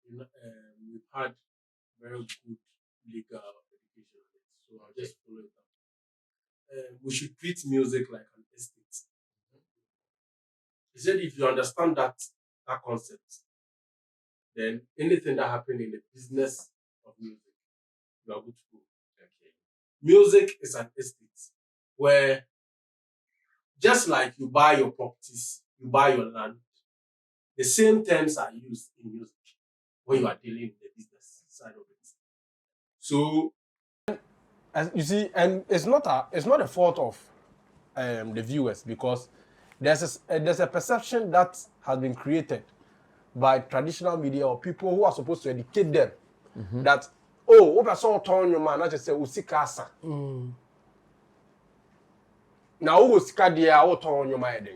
we've had very good legal education, so I'll just follow it up. We should treat music like an estate. He said if you understand that concept, then anything that happens in the business of music, you are good to go. Okay. Music is an estate where, just like you buy your properties, you buy your land, the same terms are used in music when you are dealing with the business side of it. So, as you see, and it's not a fault of the viewers, because there's a perception that has been created by traditional media or people who are supposed to educate them that, oh, what person turn your man, I just say usikasa. Now who usika dia what turn your mind.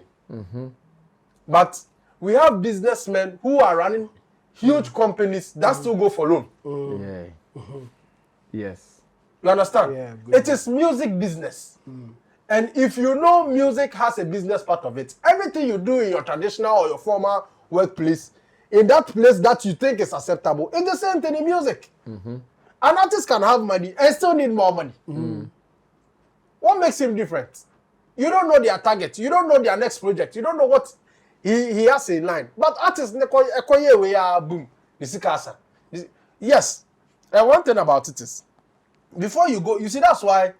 But we have businessmen who are running huge companies that still go for loan. Yes. You understand? Yeah, it is music business. And if you know music has a business part of it, everything you do in your traditional or your former workplace, in that place that you think is acceptable, it's the same thing in music. An artist can have money and still need more money. What makes him different? You don't know their target. You don't know their next project. You don't know what he has in line. But artists, boom, yes. And one thing about it is, before you go, you see, that's why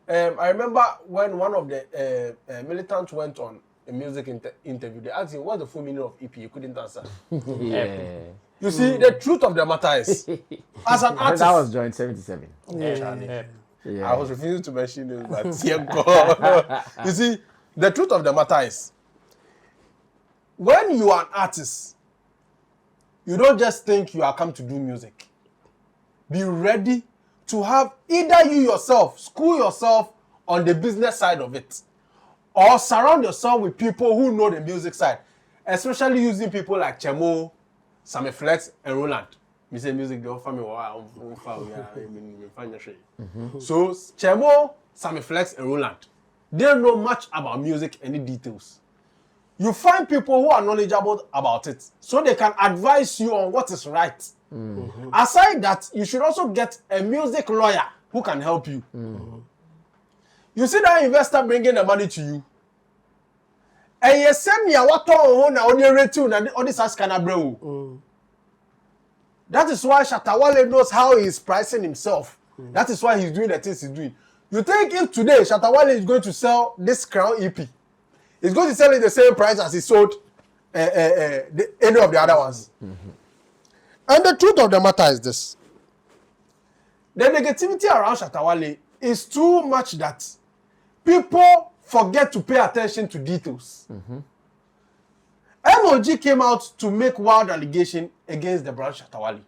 I remember when one of the militants went on a music interview, they asked him, what's the full meaning of EP? You couldn't answer. You see, the truth of the matter is, as an artist... That was joint 77. I was refusing to mention it, but God. You see, the truth of the matter is, when you are an artist, you don't just think you are come to do music. Be ready to have either you yourself, school yourself on the business side of it, or surround yourself with people who know the music side, especially using people like Chemo, Sammy Flex, and Roland. Me say music, they offer me So Chemo, Sammy Flex, and Roland, they don't know much about music, any details. You find people who are knowledgeable about it, so they can advise you on what is right. Aside that, you should also get a music lawyer who can help you. You see that investor bringing the money to you. And you send me a water on the return and all this can bro. That is why Shatta Wale knows how he is pricing himself. That is why he's doing the things he's doing. You think if today Shatta Wale is going to sell this Crown EP, he's going to sell it the same price as he sold any of the other ones. And the truth of the matter is this. The negativity around Shatta Wale is too much that people forget to pay attention to details. MOG came out to make wild allegation against the brand Shatta Wale.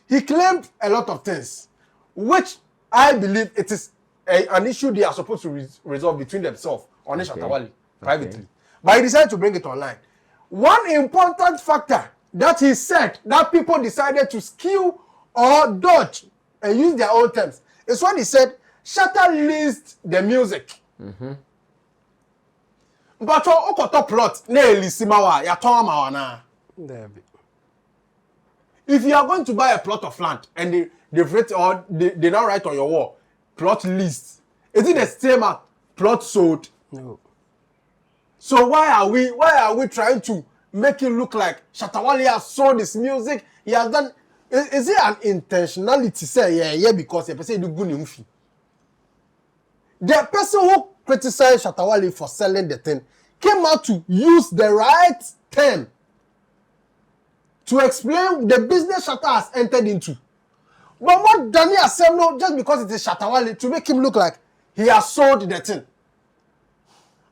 He claimed a lot of things, which I believe it is an issue they are supposed to resolve between themselves on Shatta Wale privately. But he decided to bring it online. One important factor that he said that people decided to skew or dodge and use their own terms is when he said Shatta leased the music. But okoto plot na elisimawa ya tomawa na. If you are going to buy a plot of land and they've written or they now write on your wall plot leased, is it the same as plot sold? No. So why are we trying to make it look like Shatta Wale has sold his music? He has done. Is it an intentionality? Say yeah because the person do good movie. The person who criticized Shatta Wale for selling the thing came out to use the right term to explain the business Shatta has entered into. But what Daniel said, no, just because it is Shatta Wale, to make him look like he has sold the thing.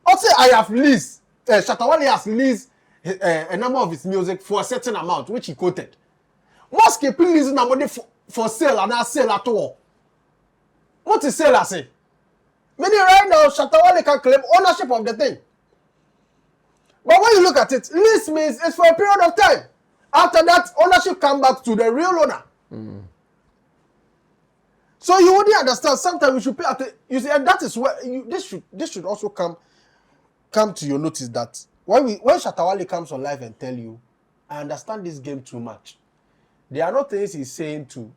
Also, I have leased, Shatta Wale has leased a number of his music for a certain amount, which he quoted. Most people leasing money for sale and not sale at all. What is sale I say? Meaning right now, Shatta Wale can claim ownership of the thing. But when you look at it, lease means it's for a period of time. After that, ownership come back to the real owner. So you wouldn't understand. Sometimes we should pay attention. You see, and that is where this should also come to your notice that when Shatta Wale comes on live and tell you, I understand this game too much. There are no things he's saying to,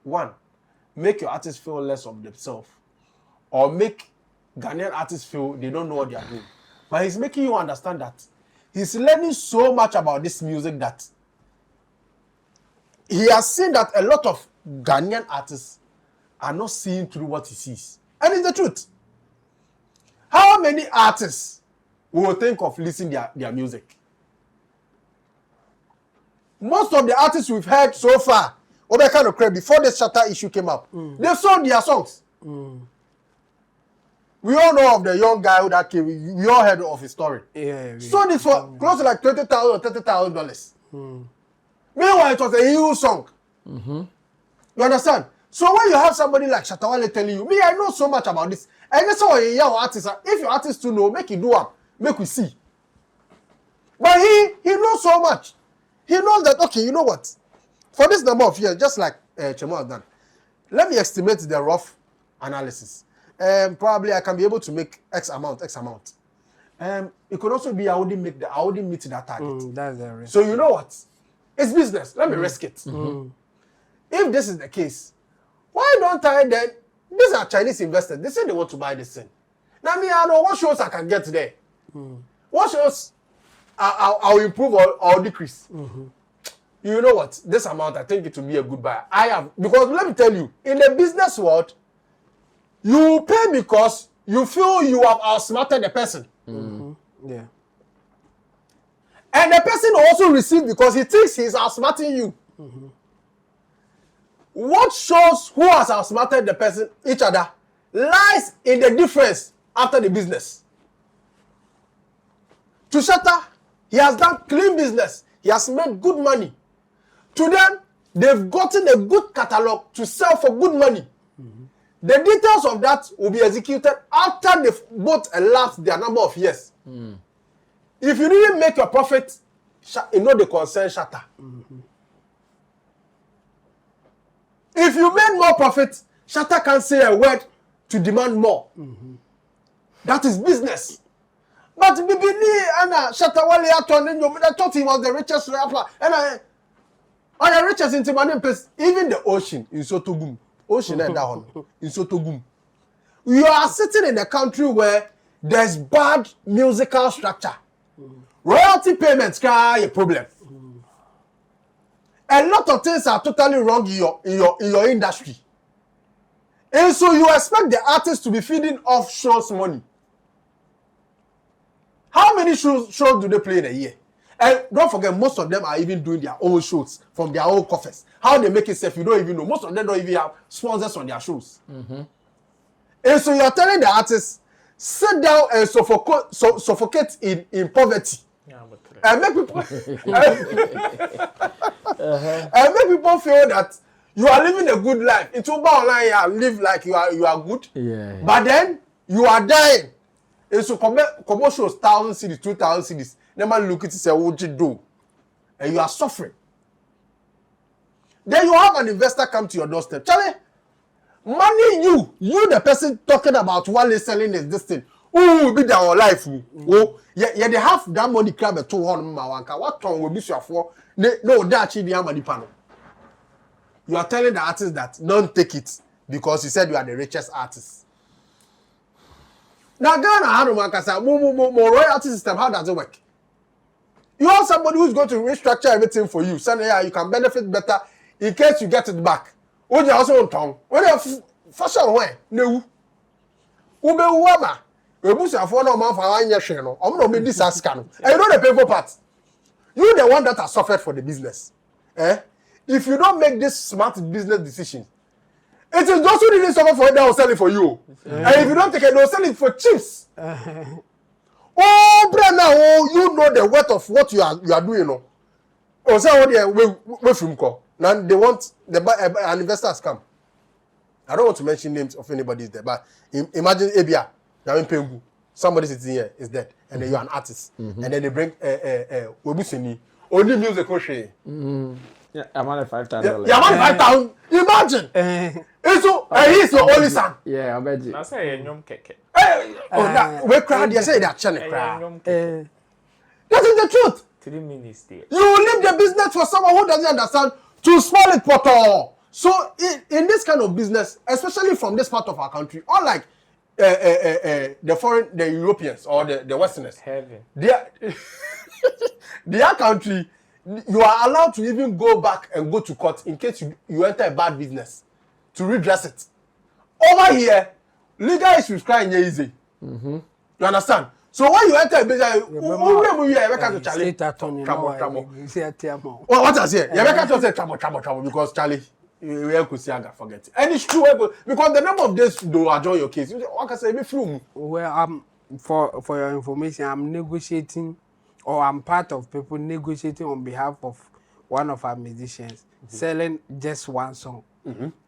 one, make your artist feel less of themselves, or make Ghanaian artists feel they don't know what they are doing. But he's making you understand that he's learning so much about this music that he has seen that a lot of Ghanaian artists are not seeing through what he sees. And it's the truth. How many artists will think of listening their music? Most of the artists we've heard so far, before the Shatta issue came up, they sold their songs. We all know of the young guy who that came. We all heard of his story. Sold it for close to like $20,000 or $30,000. Meanwhile, it was a huge song. You understand? So when you have somebody like Shatta Wale telling you, me, I know so much about this. And that's why your artist, if your artist to know, make it do up, make we see. But he knows so much. He knows that, okay, you know what? For this number of years, just like Chemo has done, let me estimate the rough analysis. Probably I can be able to make X amount. It could also be I wouldn't meet that target. That's the risk. So you know what? It's business. Let me risk it. If this is the case, why don't I then? These are Chinese investors. They say they want to buy this thing. Now I know what shows I can get today. What shows I'll improve or decrease. You know what? This amount, I think it will be a good buy. Because let me tell you, in the business world, you pay because you feel you have outsmarted the person. Yeah. And the person also receives because he thinks he's outsmarting you. What shows who has outsmarted the person, each other, lies in the difference after the business. To Shatta, he has done clean business. He has made good money. To them, they've gotten a good catalog to sell for good money. The details of that will be executed after they've both elapsed their number of years. If you didn't make your profit, you know the concern Shatta. If you made more profit, Shatta can't say a word to demand more. That is business. But Bibini and Shatta Wale I thought he was the richest rapper. And the richest in Timani place, even the ocean in Sotogum. Ocean and down in Sotogum. You are sitting in a country where there's bad musical structure. Royalty payments can a problem. A lot of things are totally wrong in your industry. And so you expect the artist to be feeding off shows money. How many shows do they play in a year? And don't forget, most of them are even doing their own shows from their own coffers. How they make it safe, you don't even know. Most of them don't even have sponsors on their shows. And so you're telling the artists, sit down and suffocate in poverty. And make people and make people feel that you are living a good life. It's over online, live like you are good. Yeah. But then you are dying. And so commercials 1,000 cities, 2,000 cities. Never look at it say what you do. And you are suffering. Then you have an investor come to your doorstep. Charlie, money you the person talking about while he's selling this thing. Who will be there on life? Oh, yeah, they have that money club at 200 mawanka. What time will be your for? No, that actually the money panel. You are telling the artist that don't take it because you said you are the richest artist. Now Ghana had more royalty system. How does it work? You have somebody who's going to restructure everything for you. So yeah, you can benefit better in case you get it back. What you also on tongue? When you fashion way, no. Ube uwama. Rebusa for no man for 1 year share no. I'm not make this as can. And you know the painful part. You the one that has suffered for the business. If you don't make this smart business decisions, it is those who didn't suffer for it that will sell it for you. And if you don't take it, they'll sell it for chips. Oh, brother, now you know the worth of what you are doing. No? Oh, so what they from call. Now they want an investor has come. I don't want to mention names of anybody there, but imagine Abia, Pengu, somebody sitting here is dead, and then you're an artist, and then they bring Webusini, only music crochet. Yeah, I'm on $5,000. Yeah, $5,000. Imagine. And so he's your only son. Yeah, I bet you. I say nyom keke. We crowd, you say that channel crowd. Nyom keke. That is the truth. 3 minutes there. You leave the business for someone who doesn't understand to spoil it for all. So in this kind of business, especially from this part of our country, unlike the Europeans or the Westerners, Heaven. their country, you are allowed to even go back and go to court in case you enter a bad business to redress it. Over here, legal issues crying easy. You understand? So when you enter a business, State attorney. what I say? You can't say trouble because Charlie, you could see forget it. And it's true because the number of days they adjourn your case. What can I say? Be flu. Well, for your information, I'm negotiating, or I'm part of people negotiating on behalf of one of our musicians, selling just one song.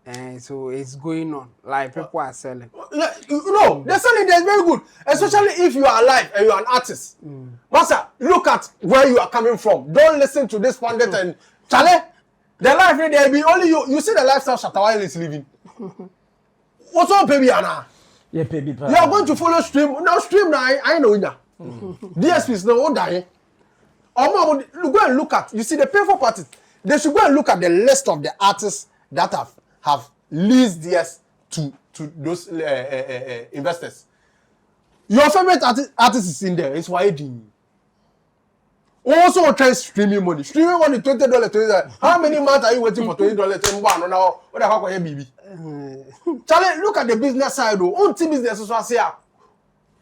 And so it's going on. Like people are selling. No, they're selling there is very good. Especially if you are alive and you are an artist. Master, look at where you are coming from. Don't listen to this pundit and Charlie, the life there be only you. You see the lifestyle Shatta Wale is living. What's up, baby Anna? Yeah, baby. You are going to follow stream. Now stream now I know ya. DSP is now all dying. Go and look at. You see the painful parties. They should go and look at the list of the artists that have leased theirs to those investors. Your favorite artist is in there. It's YD. Also try streaming money. Streaming money $20. How many months are you waiting for $20? Now what the hell can you be? Charlie, look at the business side though. On team business also say,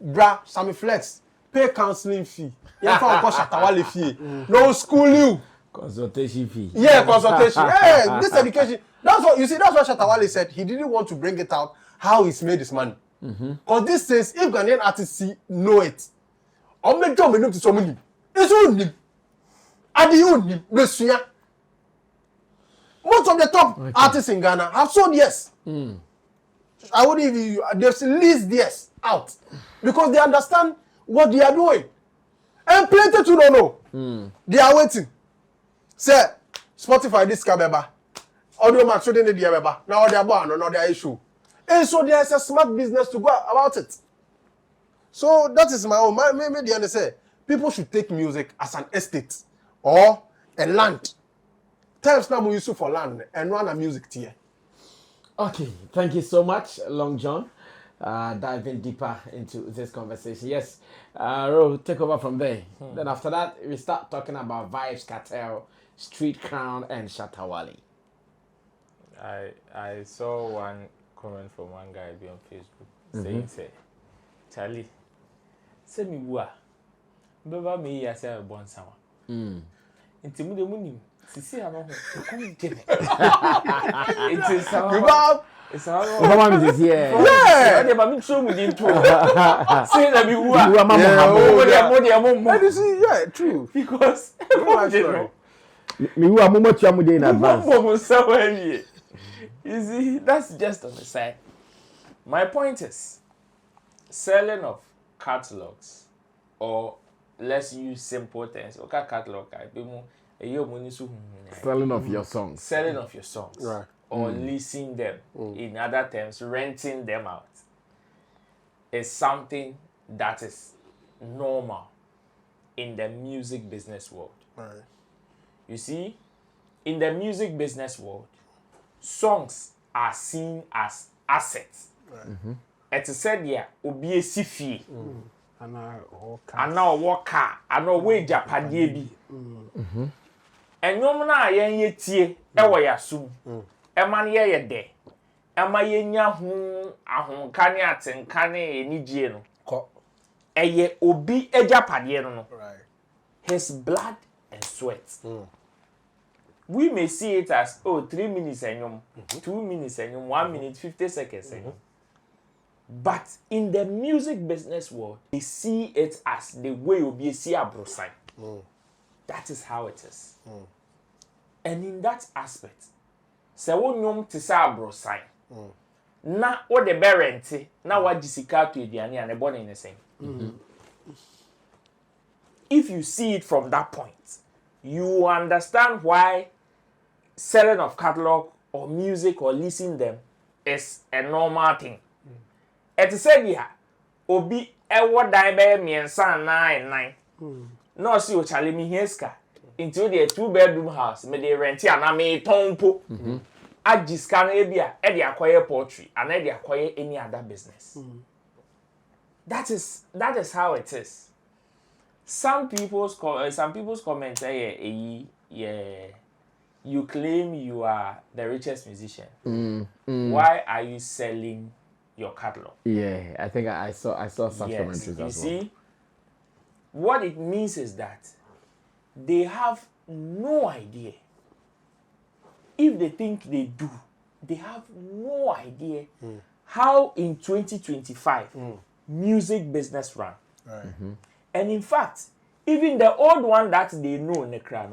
bra, Sammy Flex, pay counseling fee. You can't call Shatta Wale fee. No school you. Consultation fee. Yeah, consultation. Yeah, this education. That's what you see. That's what Shatta Wale said. He didn't want to bring it out how he's made his money. Because this says if Ghanaian artists know it, I'll make job enough to somebody. It's only. And the only. Most of the top artists in Ghana have sold yes. I would even they've leased yes out because they understand what they are doing. And plenty to don't know. They are waiting. Say, Spotify this kabeba. Audio Max shouldn't need the beba. Now they are born or their issue. And so there's a smart business to go about it. So that is my own. Maybe they understand. People should take music as an estate or a land. Times now we use it for land and run a music tier. Okay, thank you so much, Long John. Diving deeper into this conversation. Yes, Ro, take over from there. Then after that, we start talking about Vybz Kartel, Street Crown, and Shatta Wale. I saw one comment from one guy on Facebook saying, "Say, Charlie, send me wa, beba me ya say born someone. Inti mu de munim, sisi ama ho, come get it. It is someone. It's all Mama is here. Yeah, they mami show me into. Say na mi wa. Yeah, true. Because Me who are much yamude in advance. You see, that's just on the side. My point is, selling of catalogs, or let's use simple terms. Okay, catalog. selling of your songs. Selling of your songs. Right. Or leasing them. In other terms, renting them out. Is something that is normal in the music business world. Right. You see, in the music business world, songs are seen as assets. It is said here, obi esi fie. Ana worker, ana wage apadie bi. Enyom na yen yetie e wo yasum. E man ye de. E ma yenya hu ahonka ne atenka ne enigye no. Eye obi ajapadie no. Right. His blood and sweat. We may see it as 3 minutes enyom, 2 minutes enyom, 1 minute 50 seconds enyom. But in the music business world, they see it as the way obi see abrosan. That is how it is. And in that aspect, se wonyom te say abrosan. na wo de be rent na wa gisika to aduane a ne bone ne sen. If you see it from that point, you understand why selling of catalog or music or leasing them is a normal thing. It said yeah, obi ewo dan be miensa nine. No see o chale mi heska. Into the 2-bedroom house, me de rent ya na me tompo. Agiska na ebia e de akoye poultry and e de akoye any other business. That is how it is. Some people's comments say you claim you are the richest musician. Why are you selling your catalog? Yeah, I think I saw such commentaries as well. You see, what it means is that they have no idea. If they think they do, they have no idea how in 2025 music business run. Right. And in fact, even the old one that they know in the crown,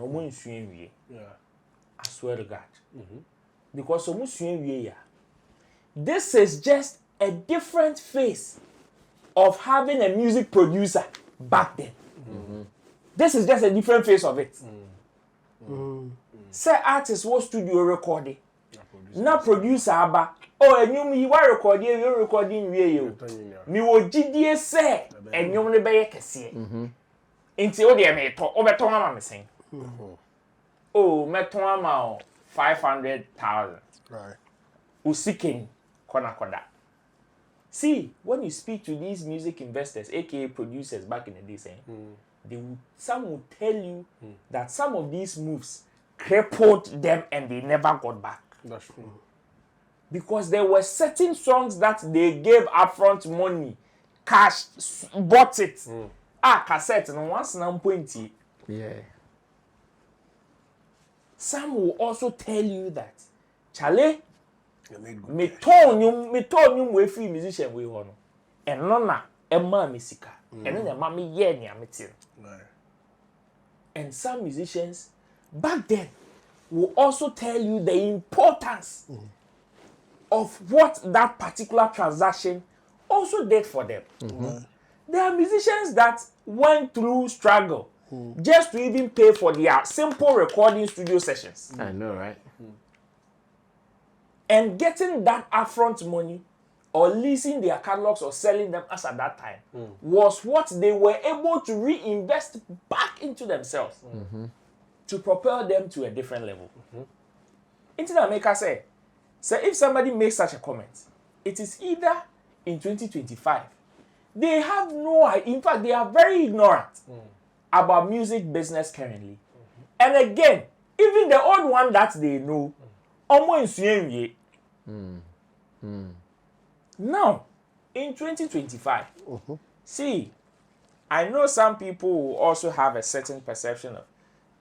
Yeah. I swear to God. Because this is just a different face of having a music producer back then. This is just a different face of it. Say artists was studio recording. Na producer aba. Oh, enyum yi wa recording wie yo. Mi wo gidie say enyum ne be ye kese. Nti o de me to, o beton ama me sen. Oh, me ton ama 500,000. Right. Usikin koda. See, when you speak to these music investors, aka producers back in the day, some will tell you that some of these moves crippled them and they never got back. That's true. Because there were certain songs that they gave upfront money, cash, bought it. Cassette, and once now pointy. Yeah. Some will also tell you that, Charlie, Me good. me told you we free musician we hono. And nona emma misika. And then the mommy ye ni amiti. Right. And some musicians back then will also tell you the importance of what that particular transaction also did for them. There are musicians that went through struggle just to even pay for their simple recording studio sessions. I know, right? And getting that upfront money or leasing their catalogs or selling them as at that time was what they were able to reinvest back into themselves to propel them to a different level. Into that maker say if somebody makes such a comment, it is either in 2025, they have no idea, in fact, they are very ignorant about music business currently. And again, even the old one that they know, now, in 2025, see, I know some people will also have a certain perception of,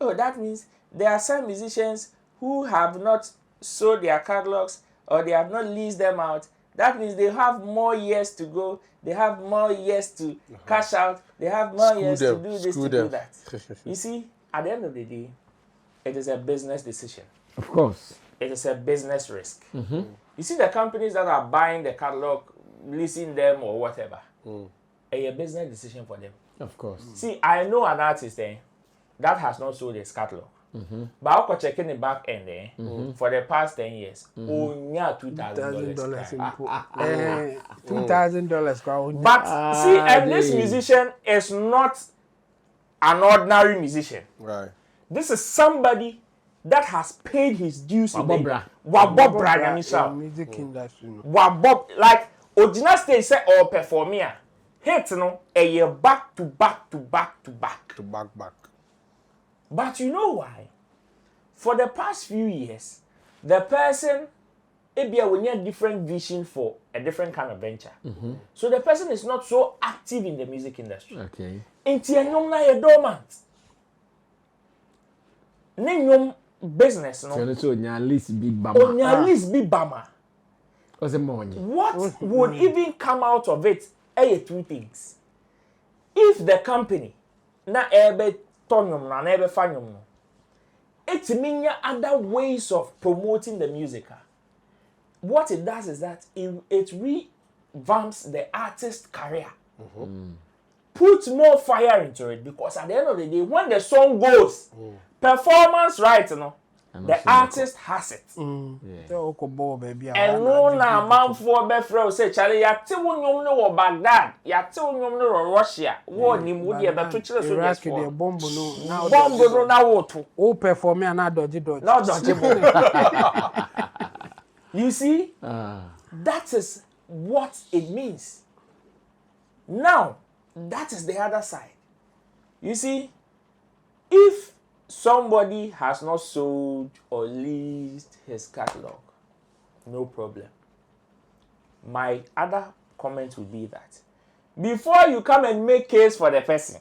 oh, that means there are some musicians who have not sold their catalogs or they have not leased them out. That means they have more years to go. They have more years to cash out. They have more years to do this, to do that. You see, at the end of the day, it is a business decision. Of course. It is a business risk. You see the companies that are buying the catalog, leasing them or whatever, a business decision for them. Of course. See, I know an artist that has not sold his catalog. But I'll checking the back end for the past 10 years. Only $2,000. $2,000. But see, and this musician is not an ordinary musician. Right. This is somebody that has paid his dues in the music industry. Like original stage say or perform here. Hit no a year back to back. But you know why? For the past few years, the person will need a different vision for a different kind of venture. So the person is not so active in the music industry. Okay. Inti a dormant. Nenyom business no. So at least big bama. Only at least big bama. What's the money? What would even come out of it? Two things. If the company na ebe tonyum na ebe fanyum no, it means other ways of promoting the music. what it does is that it revamps the artist's career. Put more fire into it, because at the end of the day, when the song goes, performance right, you know, the artist has it. And no na man for befro say Charlie ya te wonyom no wo Baghdad, ya te wonyom no Russia, wo ni mu de be to kire so yes for. Bombo no na wo to. O perform and na dodgy. Now dodgy. You see? That is what it means. Now, that is the other side. You see, if somebody has not sold or leased his catalog, no problem. My other comment would be that before you come and make case for the person,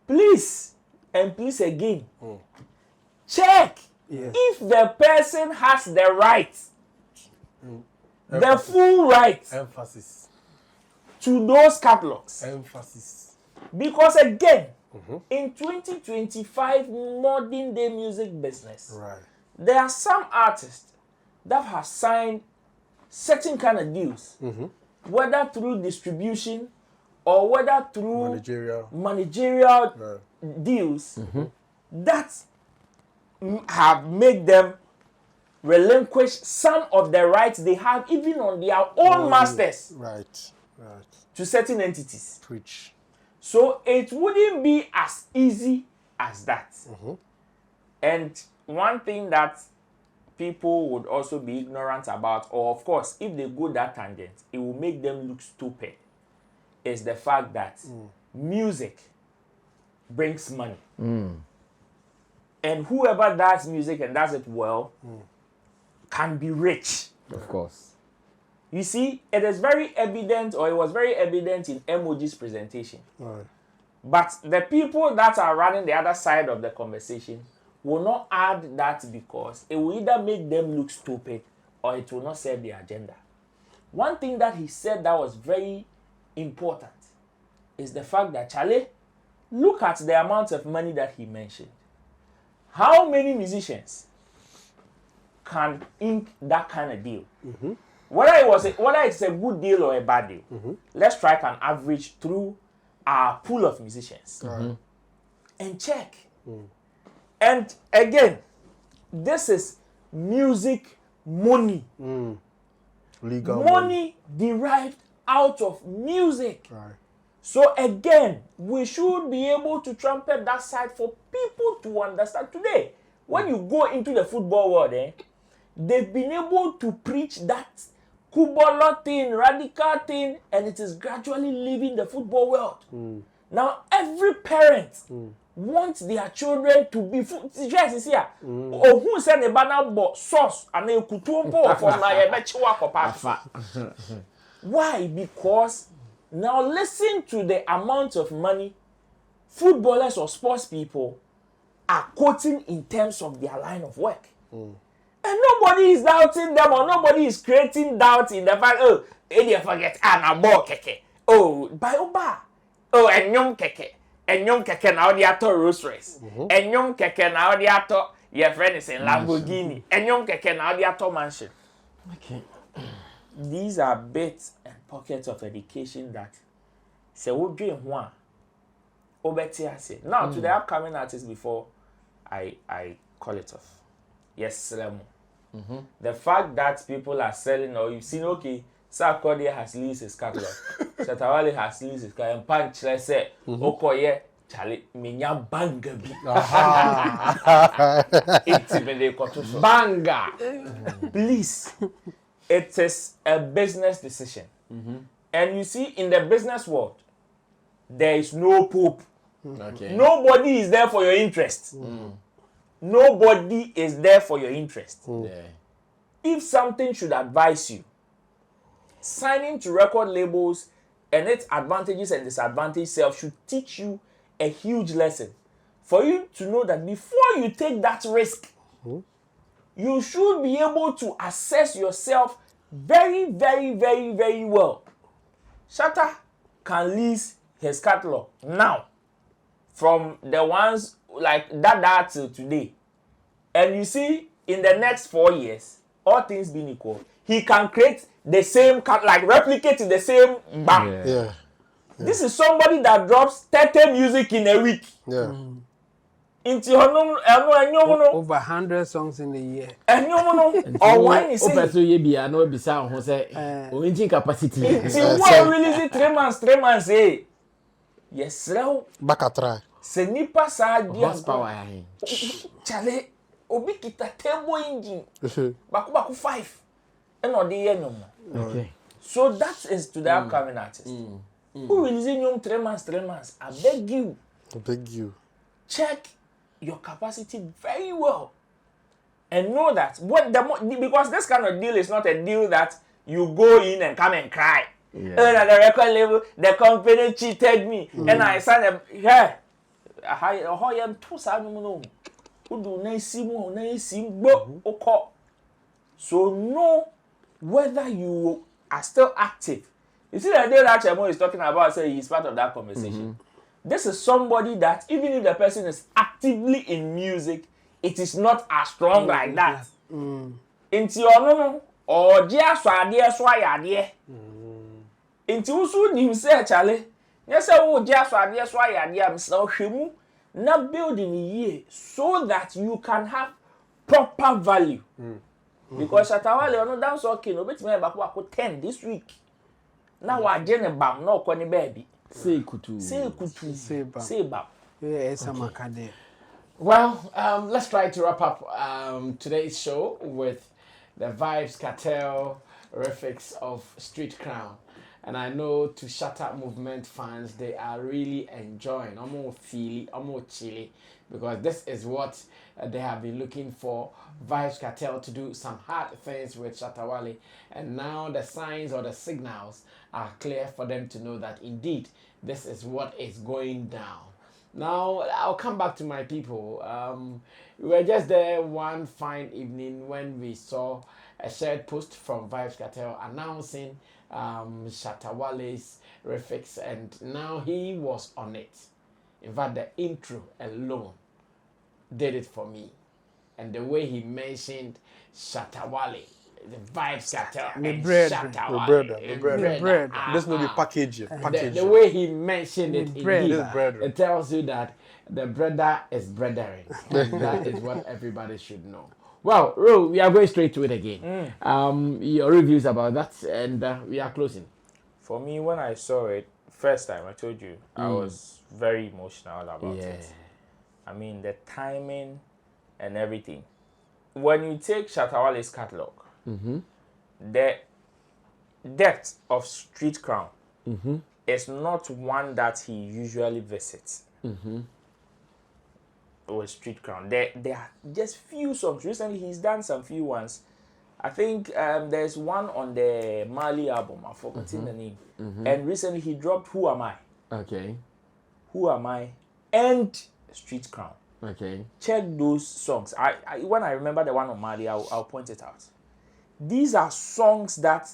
please again, check if the person has the right, the full right, emphasis to those catalogs. Emphasis. Because again, in 2025 modern day music business, there are some artists that have signed certain kind of deals, whether through distribution or whether through managerial deals that have made them relinquish some of the rights they have even on their own masters. Right. To certain entities. Preach. So it wouldn't be as easy as that. And one thing that people would also be ignorant about, or of course, if they go that tangent, it will make them look stupid, is the fact that music brings money. And whoever does music and does it well can be rich. Of course. You see, it is very evident, or it was very evident in Emoji's presentation. But the people that are running the other side of the conversation will not add that, because it will either make them look stupid or it will not serve their agenda. One thing that he said that was very important is the fact that, Charlie, look at the amount of money that he mentioned. How many musicians can ink that kind of deal? Whether it's a good deal or a bad deal, let's strike an average through our pool of musicians and check. And again, this is music money. Legal money derived out of music. So again, we should be able to trumpet that side for people to understand. Today, when you go into the football world, they've been able to preach that Kubolo thing, radical thing, and it is gradually leaving the football world. Now, every parent wants their children to be here. Or who said the banner bought sauce and they could from Why? Because now listen to the amount of money footballers or sports people are quoting in terms of their line of work. And nobody is doubting them, or nobody is creating doubt in the fact, oh, you forget, na ball keke. Oh, by oba. Oh, and nyom keke now the ato Rolls Royce. And nyom keke now the ato, your friend is in Lamborghini. And nyom keke now the ato mansion. Okay. These are bits and pockets of education that say what dream one. Obeti. Now to the upcoming artists before I call it off. Yes, Selemu. The fact that people are selling, or you've seen, okay, Sarkodie has leased his catalog, Shatta Wale has leased his catalog, and Punch, let's say, Okoye, Charlie, Minya Banga bi. Banga! Please, it is a business decision. And you see, in the business world, there is no poop. Nobody is there for your interest. Nobody is there for your interest. If something should advise you, signing to record labels and its advantages and disadvantages self should teach you a huge lesson. For you to know that before you take that risk, you should be able to assess yourself very, very, very, very well. Shatta can lease his catalog now from the ones like that till today. And you see, in the next 4 years all things being equal, he can create the same, like replicate the same bang. Yeah. This is somebody that drops 30 music in a week. Yeah. Into no over 100 songs in a year. Or why is Open it? so ye be no be sound who say engine capacity. See what release it 3 months eh. Yes, Back a try. se nipa sa dia Horsepower. chale obi kita turbo engine. Baku 5. And or the Okay. So that is to the upcoming artist. Who releasing young 3 months? I beg you. Check your capacity very well. And know that because this kind of deal is not a deal that you go in and come and cry. Yeah. The record label, the company cheated me, and I signed a so know whether you are still active. You see the day that Chemo is talking about, say he's part of that conversation. This is somebody that even if the person is actively in music, it is not as strong like that. Into your no or just so Inti usu ni mse chale. Nyese wo just so am so hwemu na building ye so that you can have proper value. Because Shatta Wale no dance okay no bet me bako 10 this week. Na wa je ne bam na okọ ni baby. Say kutu. Say bam. Yeah, Well, let's try to wrap up today's show with the Vybz Kartel refix of Street Crown. And I know to Shatta Movement fans, they are really enjoying, almost feely, almost chilly, because this is what they have been looking for. Vybz Kartel to do some hard things with Shatta Wale, and now the signs or the signals are clear for them to know that indeed this is what is going down. Now, I'll come back to my people. We were just there one fine evening when we saw a shared post from Vybz Kartel announcing Shatta Wale's refix, and now he was on it. In fact, the intro alone did it for me. And the way he mentioned Shatta Wale, the Vybz Kartel, and Shatta Wale. This will be package. The way he mentioned it, indeed, This it tells you that the brother is brothering. And that is what everybody should know. Well, Ro, we are going straight to it again. Your reviews about that, and we are closing. For me, when I saw it first time, I told you I was very emotional about it. I mean, the timing and everything. When you take Shatta Wale's catalog, the depth of Street Crown is not one that he usually visits. With Street Crown, there are just few songs. Recently, he's done some few ones. I think there's one on the Mali album. I've forgotten the name. And recently, he dropped "Who Am I?" Okay. "Who Am I?" and Street Crown. Okay. Check those songs. When I remember the one on Mali, I'll point it out. These are songs that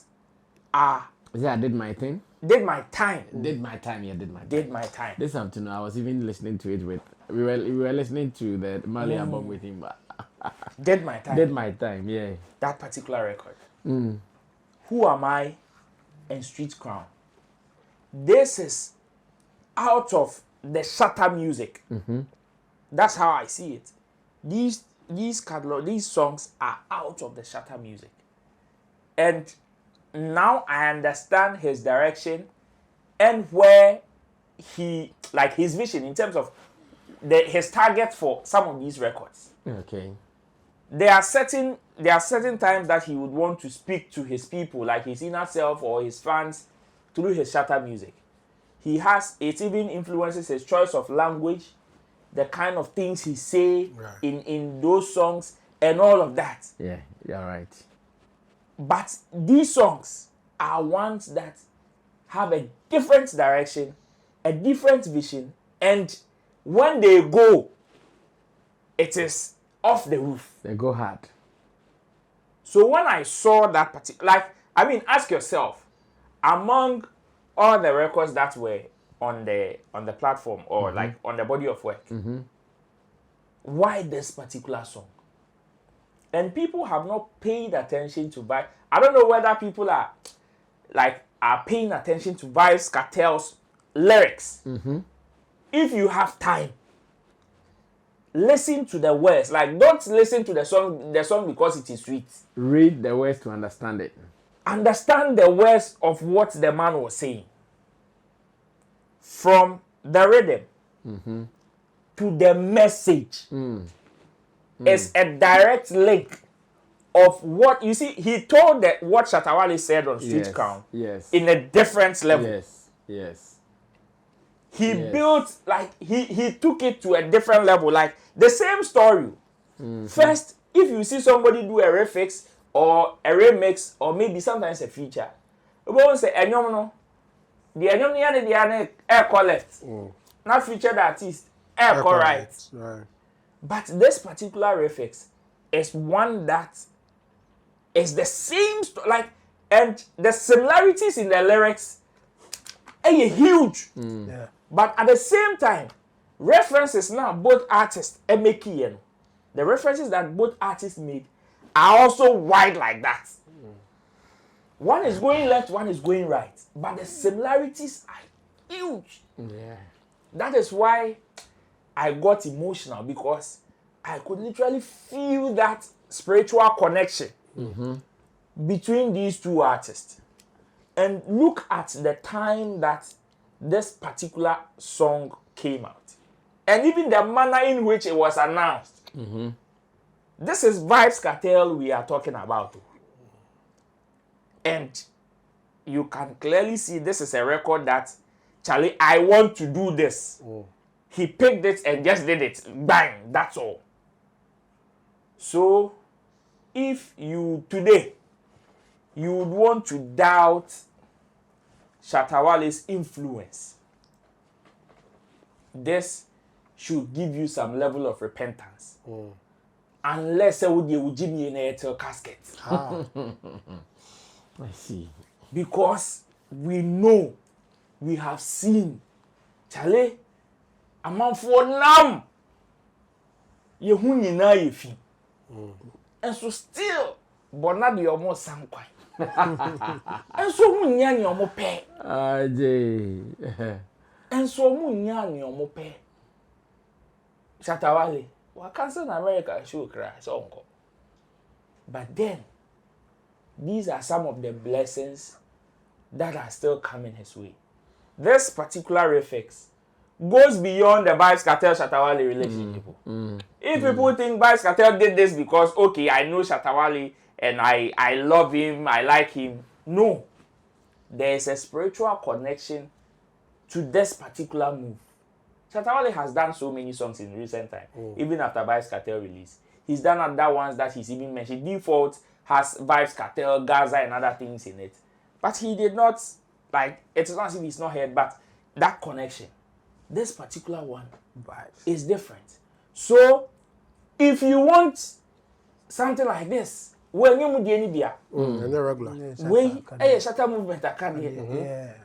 are Yeah, I did my thing. did my time. Did my time, yeah, did my time. Did my time. This afternoon, I was even listening to it with, we were listening to the Mali album with him. Did my time. Did my time, yeah. That particular record. Who Am I? and Street Crown. This is out of the Shatta music. That's how I see it. These catalog, these songs are out of the Shatta music. And now I understand his direction and where he, like his vision in terms of his target for some of these records. Okay. There are certain times that he would want to speak to his people, like his inner self or his fans, through his Shatta music. It even influences his choice of language, the kind of things he say in those songs and all of that. Yeah, you're right. But these songs are ones that have a different direction, a different vision, and when they go, it is off the roof. They go hard. So when I saw that particular, ask yourself, among all the records that were on the platform or like on the body of work, why this particular song? And people have not paid attention to Vybz. I don't know whether people are paying attention to Vybz Kartel's lyrics. If you have time, listen to the words. Like, don't listen to the song because it is sweet. Read the words to understand it. Understand the words of what the man was saying. From the rhythm to the message is a direct link of what you see. He told that what Shatta Wale said on Street Crown in a different level. Yes. He built, like, he took it to a different level. Like, the same story. First, if you see somebody do a refix or a remix or maybe sometimes a feature, you won't say, no. The air left. Not featured artist, air right. But this particular refix is one that is the same, and the similarities in the lyrics are huge. But at the same time, references now, both artists are making. The references that both artists made are also wide like that. One is going left, one is going right. But the similarities are huge. That is why I got emotional, because I could literally feel that spiritual connection between these two artists. And look at the time that this particular song came out. And even the manner in which it was announced. This is Vybz Kartel we are talking about. And you can clearly see this is a record that, Charlie, I want to do this. He picked it and just did it. Bang, that's all. So, if you today, you would want to doubt Shatta Wale's influence, this should give you some level of repentance. Unless you give me an airtel casket. I see. Because we know, we have seen, Charlie, a man for now, you who you know if you. And so still, but not the almost some quite. And so we yan your mope. And so we yan your mope. Shatta Wale, what cancel America show cry so uncle. But then, these are some of the blessings that are still coming his way. This particular refix goes beyond the Vybz Kartel Shatta Wale relationship. If people think Vybz Kartel did this because, okay, I know Shatta Wale and I love him, I like him. No. There is a spiritual connection to this particular move. Shatta Wale has done so many songs in recent time, even after Vybz Kartel release. He's done other ones that he's even mentioned. Default has Vybz Kartel, Gaza, and other things in it. But he did not, it's not as if he's not heard, but that connection. This particular one is different. So, if you want something like this, when you move the and they're regular. Shatta movement, I can't hear.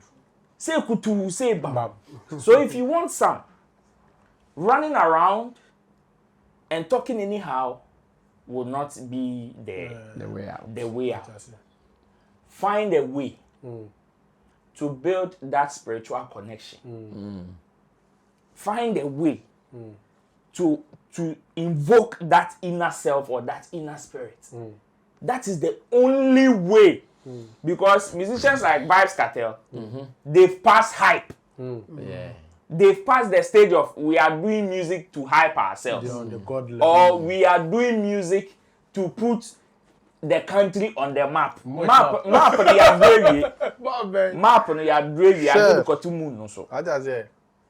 Say kutu, say bam. So, if you want some, running around and talking anyhow will not be the way out. Find a way to build that spiritual connection. Find a way to invoke that inner self or that inner spirit. That is the only way. Because musicians like Vybz Kartel, they've passed hype. They've passed the stage of we are doing music to hype ourselves. Or we are doing music to put the country on the map. Map on the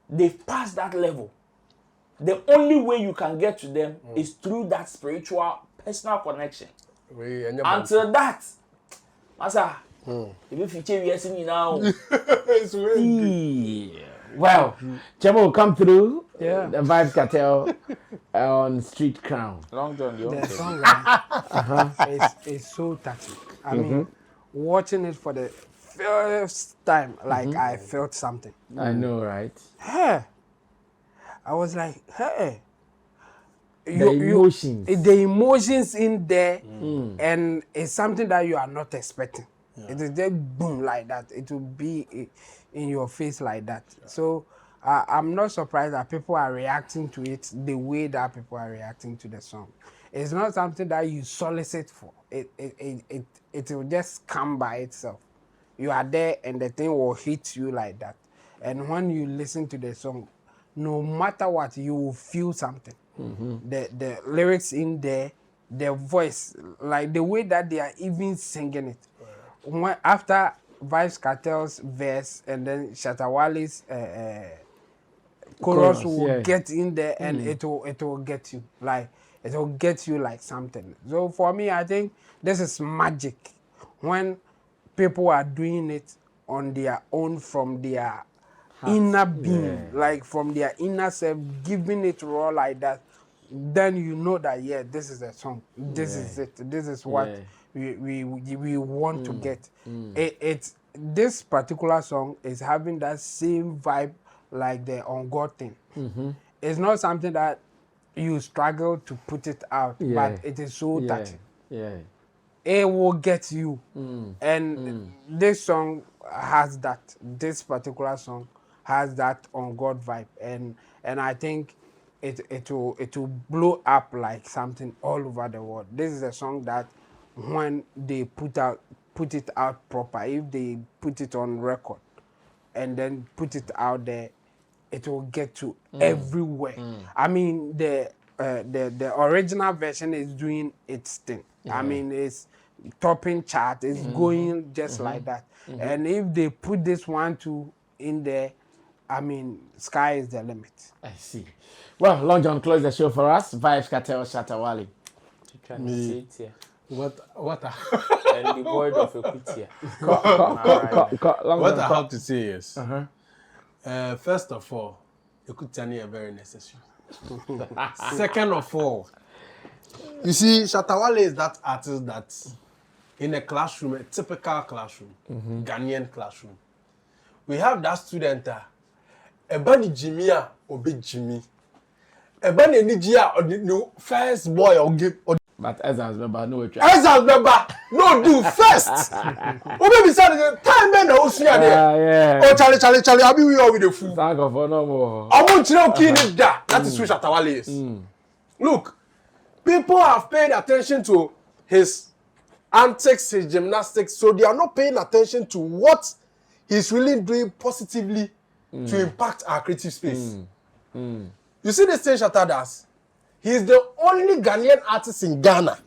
they've passed that level. The only way you can get to them is through that spiritual, personal connection. Until that, Masa, if you feature you now, well, Chemo will come through the Vybz Kartel on Street Crown. Long John, The song is so touching. I mean, watching it for the first time, I felt something. I know, right? Hey, I was like, hey, the emotions in there, and it's something that you are not expecting. It is just boom like that. It will be in your face like that. So I'm not surprised that people are reacting to it the way that people are reacting to the song. It's not something that you solicit for. It will just come by itself. You are there and the thing will hit you like that. And when you listen to the song, no matter what, you will feel something. The lyrics in there, the voice, like the way that they are even singing it. After Vybz Kartel's verse and then Shatta Wale's chorus will get in there and it will get you like something. So for me, I think this is magic when people are doing it on their own from their inner being, like from their inner self, giving it raw like that. Then you know that this is a song. This is it. This is what we want to get. This particular song is having that same vibe like the On God thing. It's not something that you struggle to put it out, but it is so touching. It will get you. And this song has that. This particular song has that On God vibe, and I think it will blow up like something all over the world. This is a song that when they put it out proper, if they put it on record and then put it out there, it will get to everywhere. I mean, the original version is doing its thing. I mean, it's topping chart, it's going just like that. And if they put this one too in there, I mean, sky is the limit. I see. Well, Long John, close the show for us. Vybz Kartel, Shatta Wale. What And the word of Equity. What I have to say is, first of all, Equity is very necessary. Second of all, you see, Shatta Wale is that artist that in a classroom, a typical classroom, Ghanaian classroom, we have that student Ebani Jimmy obe Jimmy. Ebani Nijia or the first boy or give. But Ezra's member, no way. Ezra's member, no do first. Obe beside the time men are also there. Oh, Charlie, I'll be with the fool. Thank God for no more. I want to know key that. That is what Shatta Wale is. Look, people have paid attention to his antics, his gymnastics, so they are not paying attention to what he's really doing positively to impact our creative space. You see this thing Shatta does? He's the only Ghanaian artist in Ghana,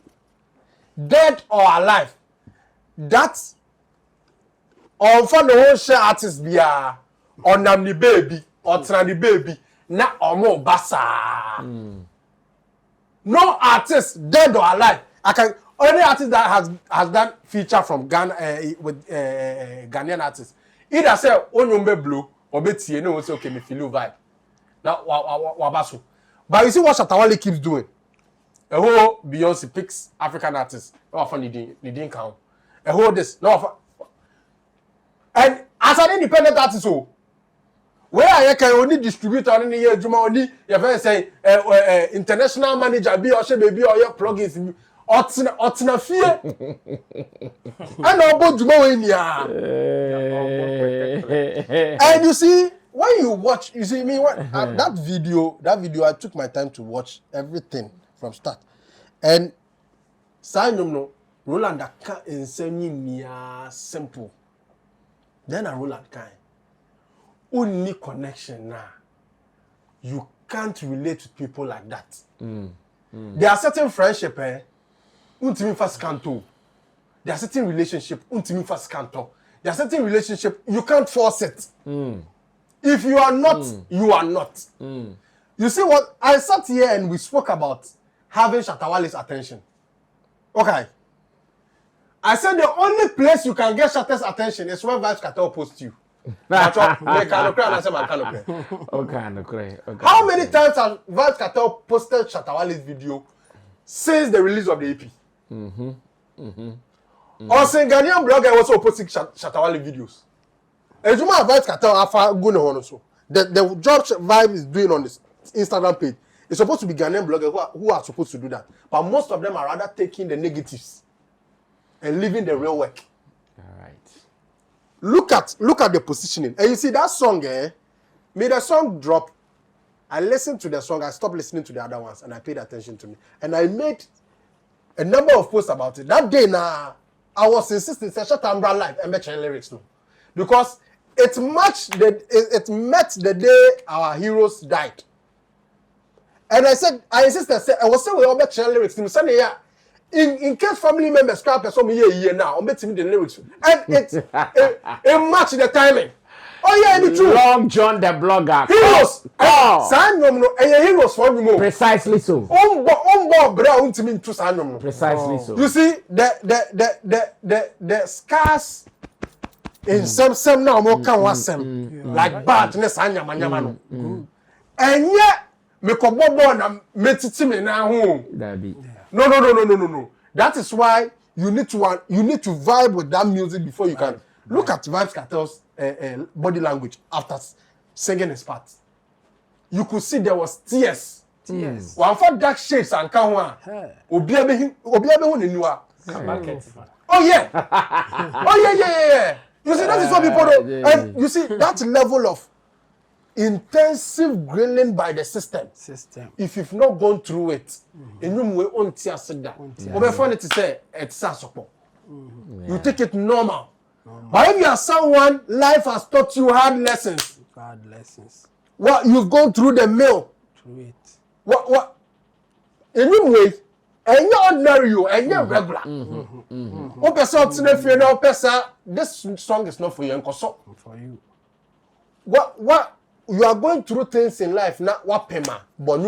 dead or alive, that on for the whole share artist be on the baby or the baby na omo basa. No artist dead or alive. Only artist that has done feature from Ghana with Ghanaian artists. Either say Onyombe Blue or Betty, no say okay, me feel vibe. Now wabasu. But you see what Shatta Wale keeps doing. A whole Beyonce picks African artists. No often they didn't count. A whole this no. And as an independent artist, so where I can only distribute on any year, Juma only you very say international manager be or baby or your plugins. Otina fear. I know about Juma in here. And you see, when you watch, you see me what that video I took my time to watch everything from start. And sign no Roland can insane simple. Then I Roland can. Only connection now. You can't relate to people like that. There are certain friendship untimi first canto. There are certain relationship untimi first canto. There are certain relationship you can't force it. If you are not, you are not. You see what I sat here and we spoke about having Shatta Wale's attention. Okay. I said the only place you can get Shatta's attention is when Vybz Kartel posts you. How many times has Vybz Kartel posted Shatta Wale's video since the release of the EP? Or saying Ghanaian blogger also posting Shatta Wale videos. And you might Vybz Kartel afa go on also. The job Vibe is doing on this Instagram page. It's supposed to be Ghanaian bloggers who are supposed to do that. But most of them are rather taking the negatives and leaving the real work. All right. Look at the positioning. And you see that song, made the song drop. I listened to the song, I stopped listening to the other ones, and I paid attention to me. And I made a number of posts about it. That day now, I was insisting, say, Shatta Wale live and make lyrics no. Because it met the day our heroes died. And I insisted, I was saying we all make lyrics. In case family members scrap some year now, I'm making the lyrics. And it matched the timing. Oh yeah, the truth. Long John the blogger. Heroes. Heroes for you. Precisely so. Precisely so. You see the scars in some now more can was like badness and yamanyama no. And yet me ko bobo na metiti me na ho. No. That is why you need to vibe with that music before you can look at Vybz Kartel's body language after singing his part. You could see there was tears. One for dark shades and kanwa. Obi abe hu neniwa. Oh yeah. Yeah. You see, that is what people do. And you see that level of intensive grilling by the system. If you've not gone through it, you take it normal. But if you are someone, life has taught you hard lessons. What you've gone through the mill. Through it. What? Anyway, and you're ordinary, you and you're regular. This song is not for you, for you. What? You are going through things in life, not what pema, but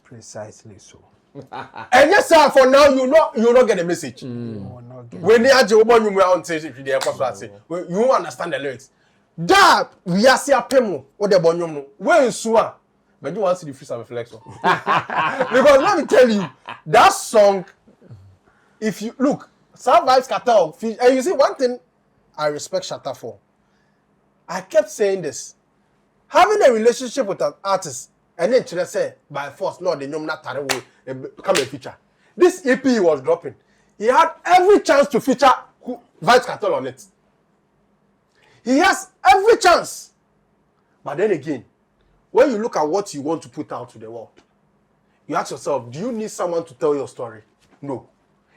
precisely so. And yes, sir, for now, you not get a message. When they are you won't understand the lyrics. That we are seeing pemo or the bonyomo. Where is Sua? But you want to see the free some reflection. Because let me tell you, that song, if you look, some Vybz Kartel, and you see one thing I respect Shatta for. I kept saying this. Having a relationship with an artist and then should I say by force, no, the name not become a feature. This EP he was dropping, he had every chance to feature Vybz Kartel on it. He has every chance. But then again, when you look at what you want to put out to the world, you ask yourself, do you need someone to tell your story? No.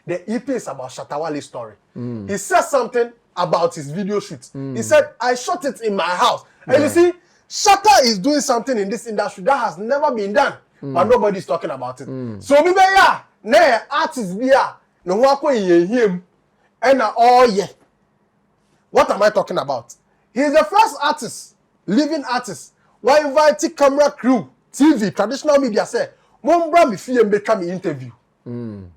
The EP is about Shatta Wale's story. He said something about his video shoot. He said, I shot it in my house. And you see, Shatta is doing something in this industry that has never been done, but nobody's talking about it. So maybe artists be no him and what am I talking about? He's the first artist, living artist. Why invite camera crew, TV, traditional media say, Mombra me fee and become an interview. No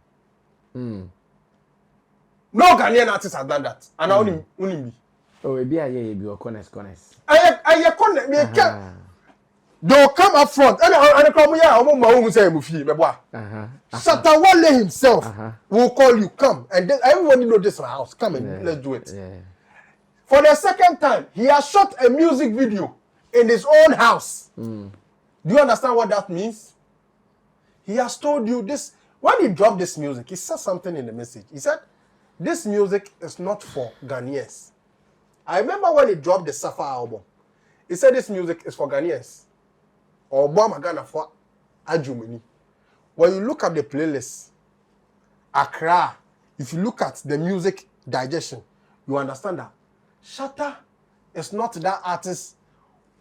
Ghanaian artist has done that. And only me. Oh, it be honest. They'll come up front and come here. Shatta Wale himself will call you, come, and then everybody know this house. Come and let's do it. For the second time, he has shot a music video in his own house. Do you understand what that means? He has told you this. When he dropped this music, he said something in the message. He said, this music is not for Ghanaians. I remember when he dropped the Safa album, he said this music is for Ghanaians. Or Ghana for Ajumini. When you look at the playlist, Accra, if you look at the music digestion, you understand that Shatta is not that artist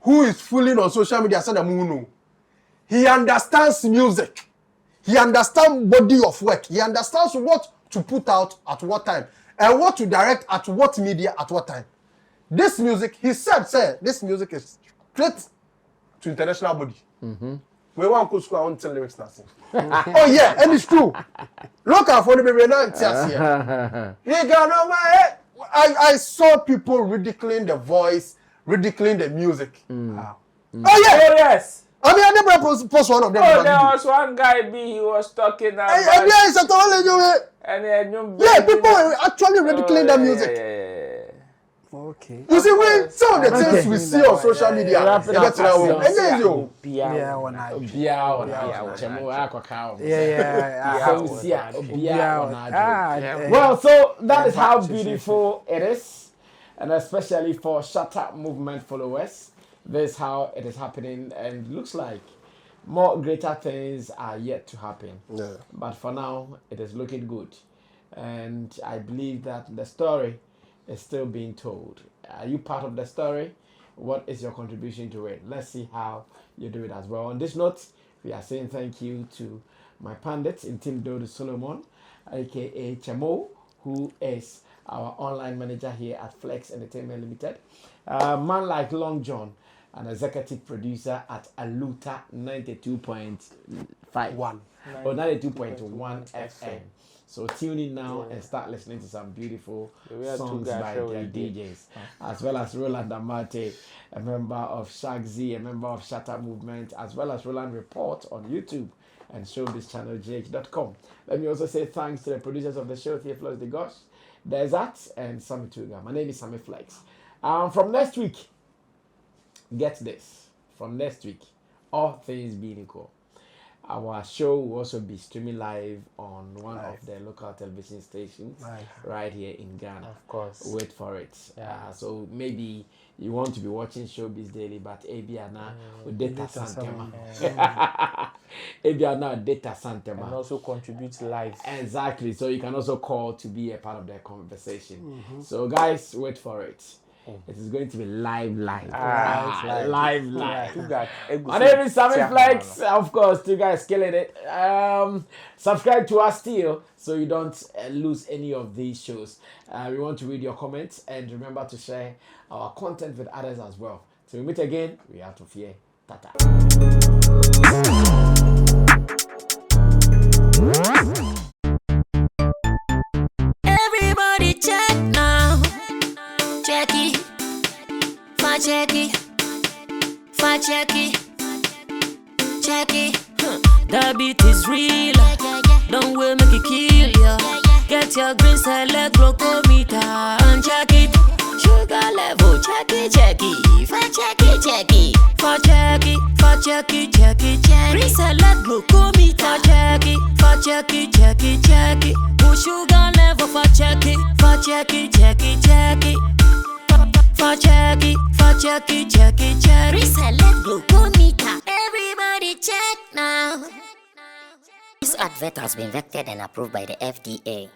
who is fooling on social media. He understands music. He understands body of work. He understands what to put out at what time and what to direct at what media at what time. This music, he said, this music is straight to international body. We want to school, I want to tell lyrics nothing. Oh yeah, and it's true. Look at for the baby now. I saw people ridiculing the voice, ridiculing the music. Oh yeah. Oh yes. I mean, I never post one of them. Oh, there was one guy, he was talking about. Yeah, people were actually ridiculing the music. Okay. You see, some of the things we see on social media, Wrap it up, Yeah, when I. Well, so that is how beautiful it is, and especially for Shatta movement followers, this is how it is happening, and looks like more greater things are yet to happen. Yeah. But for now, it is looking good, and I believe that the story is still being told. Are you part of the story? What is your contribution to it? Let's see how you do it as well. On this note, we are saying thank you to my pundits in Team Dodo Solomon, aka Chamo, who is our online manager here at Flex Entertainment Limited. Man like Long John, an executive producer at Aluta 92.5 or 92.1 FM. So tune in now and start listening to some beautiful songs by their DJs, as well as Roland Amate, a member of Shagzy, a member of Shatta Movement, as well as Roland Report on YouTube and showbizchannelgh.com. Let me also say thanks to the producers of the show, Theophilus de Gosh, Desert, and Sammy Tuga. My name is Sammy Flex. From next week, get this. From next week, all things being equal, our show will also be streaming live on one of the local television stations right here in Ghana. Of course. Wait for it. So maybe you want to be watching Showbiz Daily, but Abiana with Data Santema. Abiana Data Santema. And also contribute live. Exactly. So you can also call to be a part of the conversation. So guys, wait for it. It is going to be live. My name is Sammy Flex. Of course, you guys killing it. Subscribe to us still so you don't lose any of these shows. We want to read your comments and remember to share our content with others as well. Till we meet again, we have to fear. Tata. Everybody check now. Check it. Check it. The beat is real. Don't wait, make it kill ya. Get your green select glucometer and check it. Sugar level, check it. Green select glucometer, check it. Push sugar level, check it. Reselect glucometer. Everybody check now. This advert has been vetted and approved by the FDA.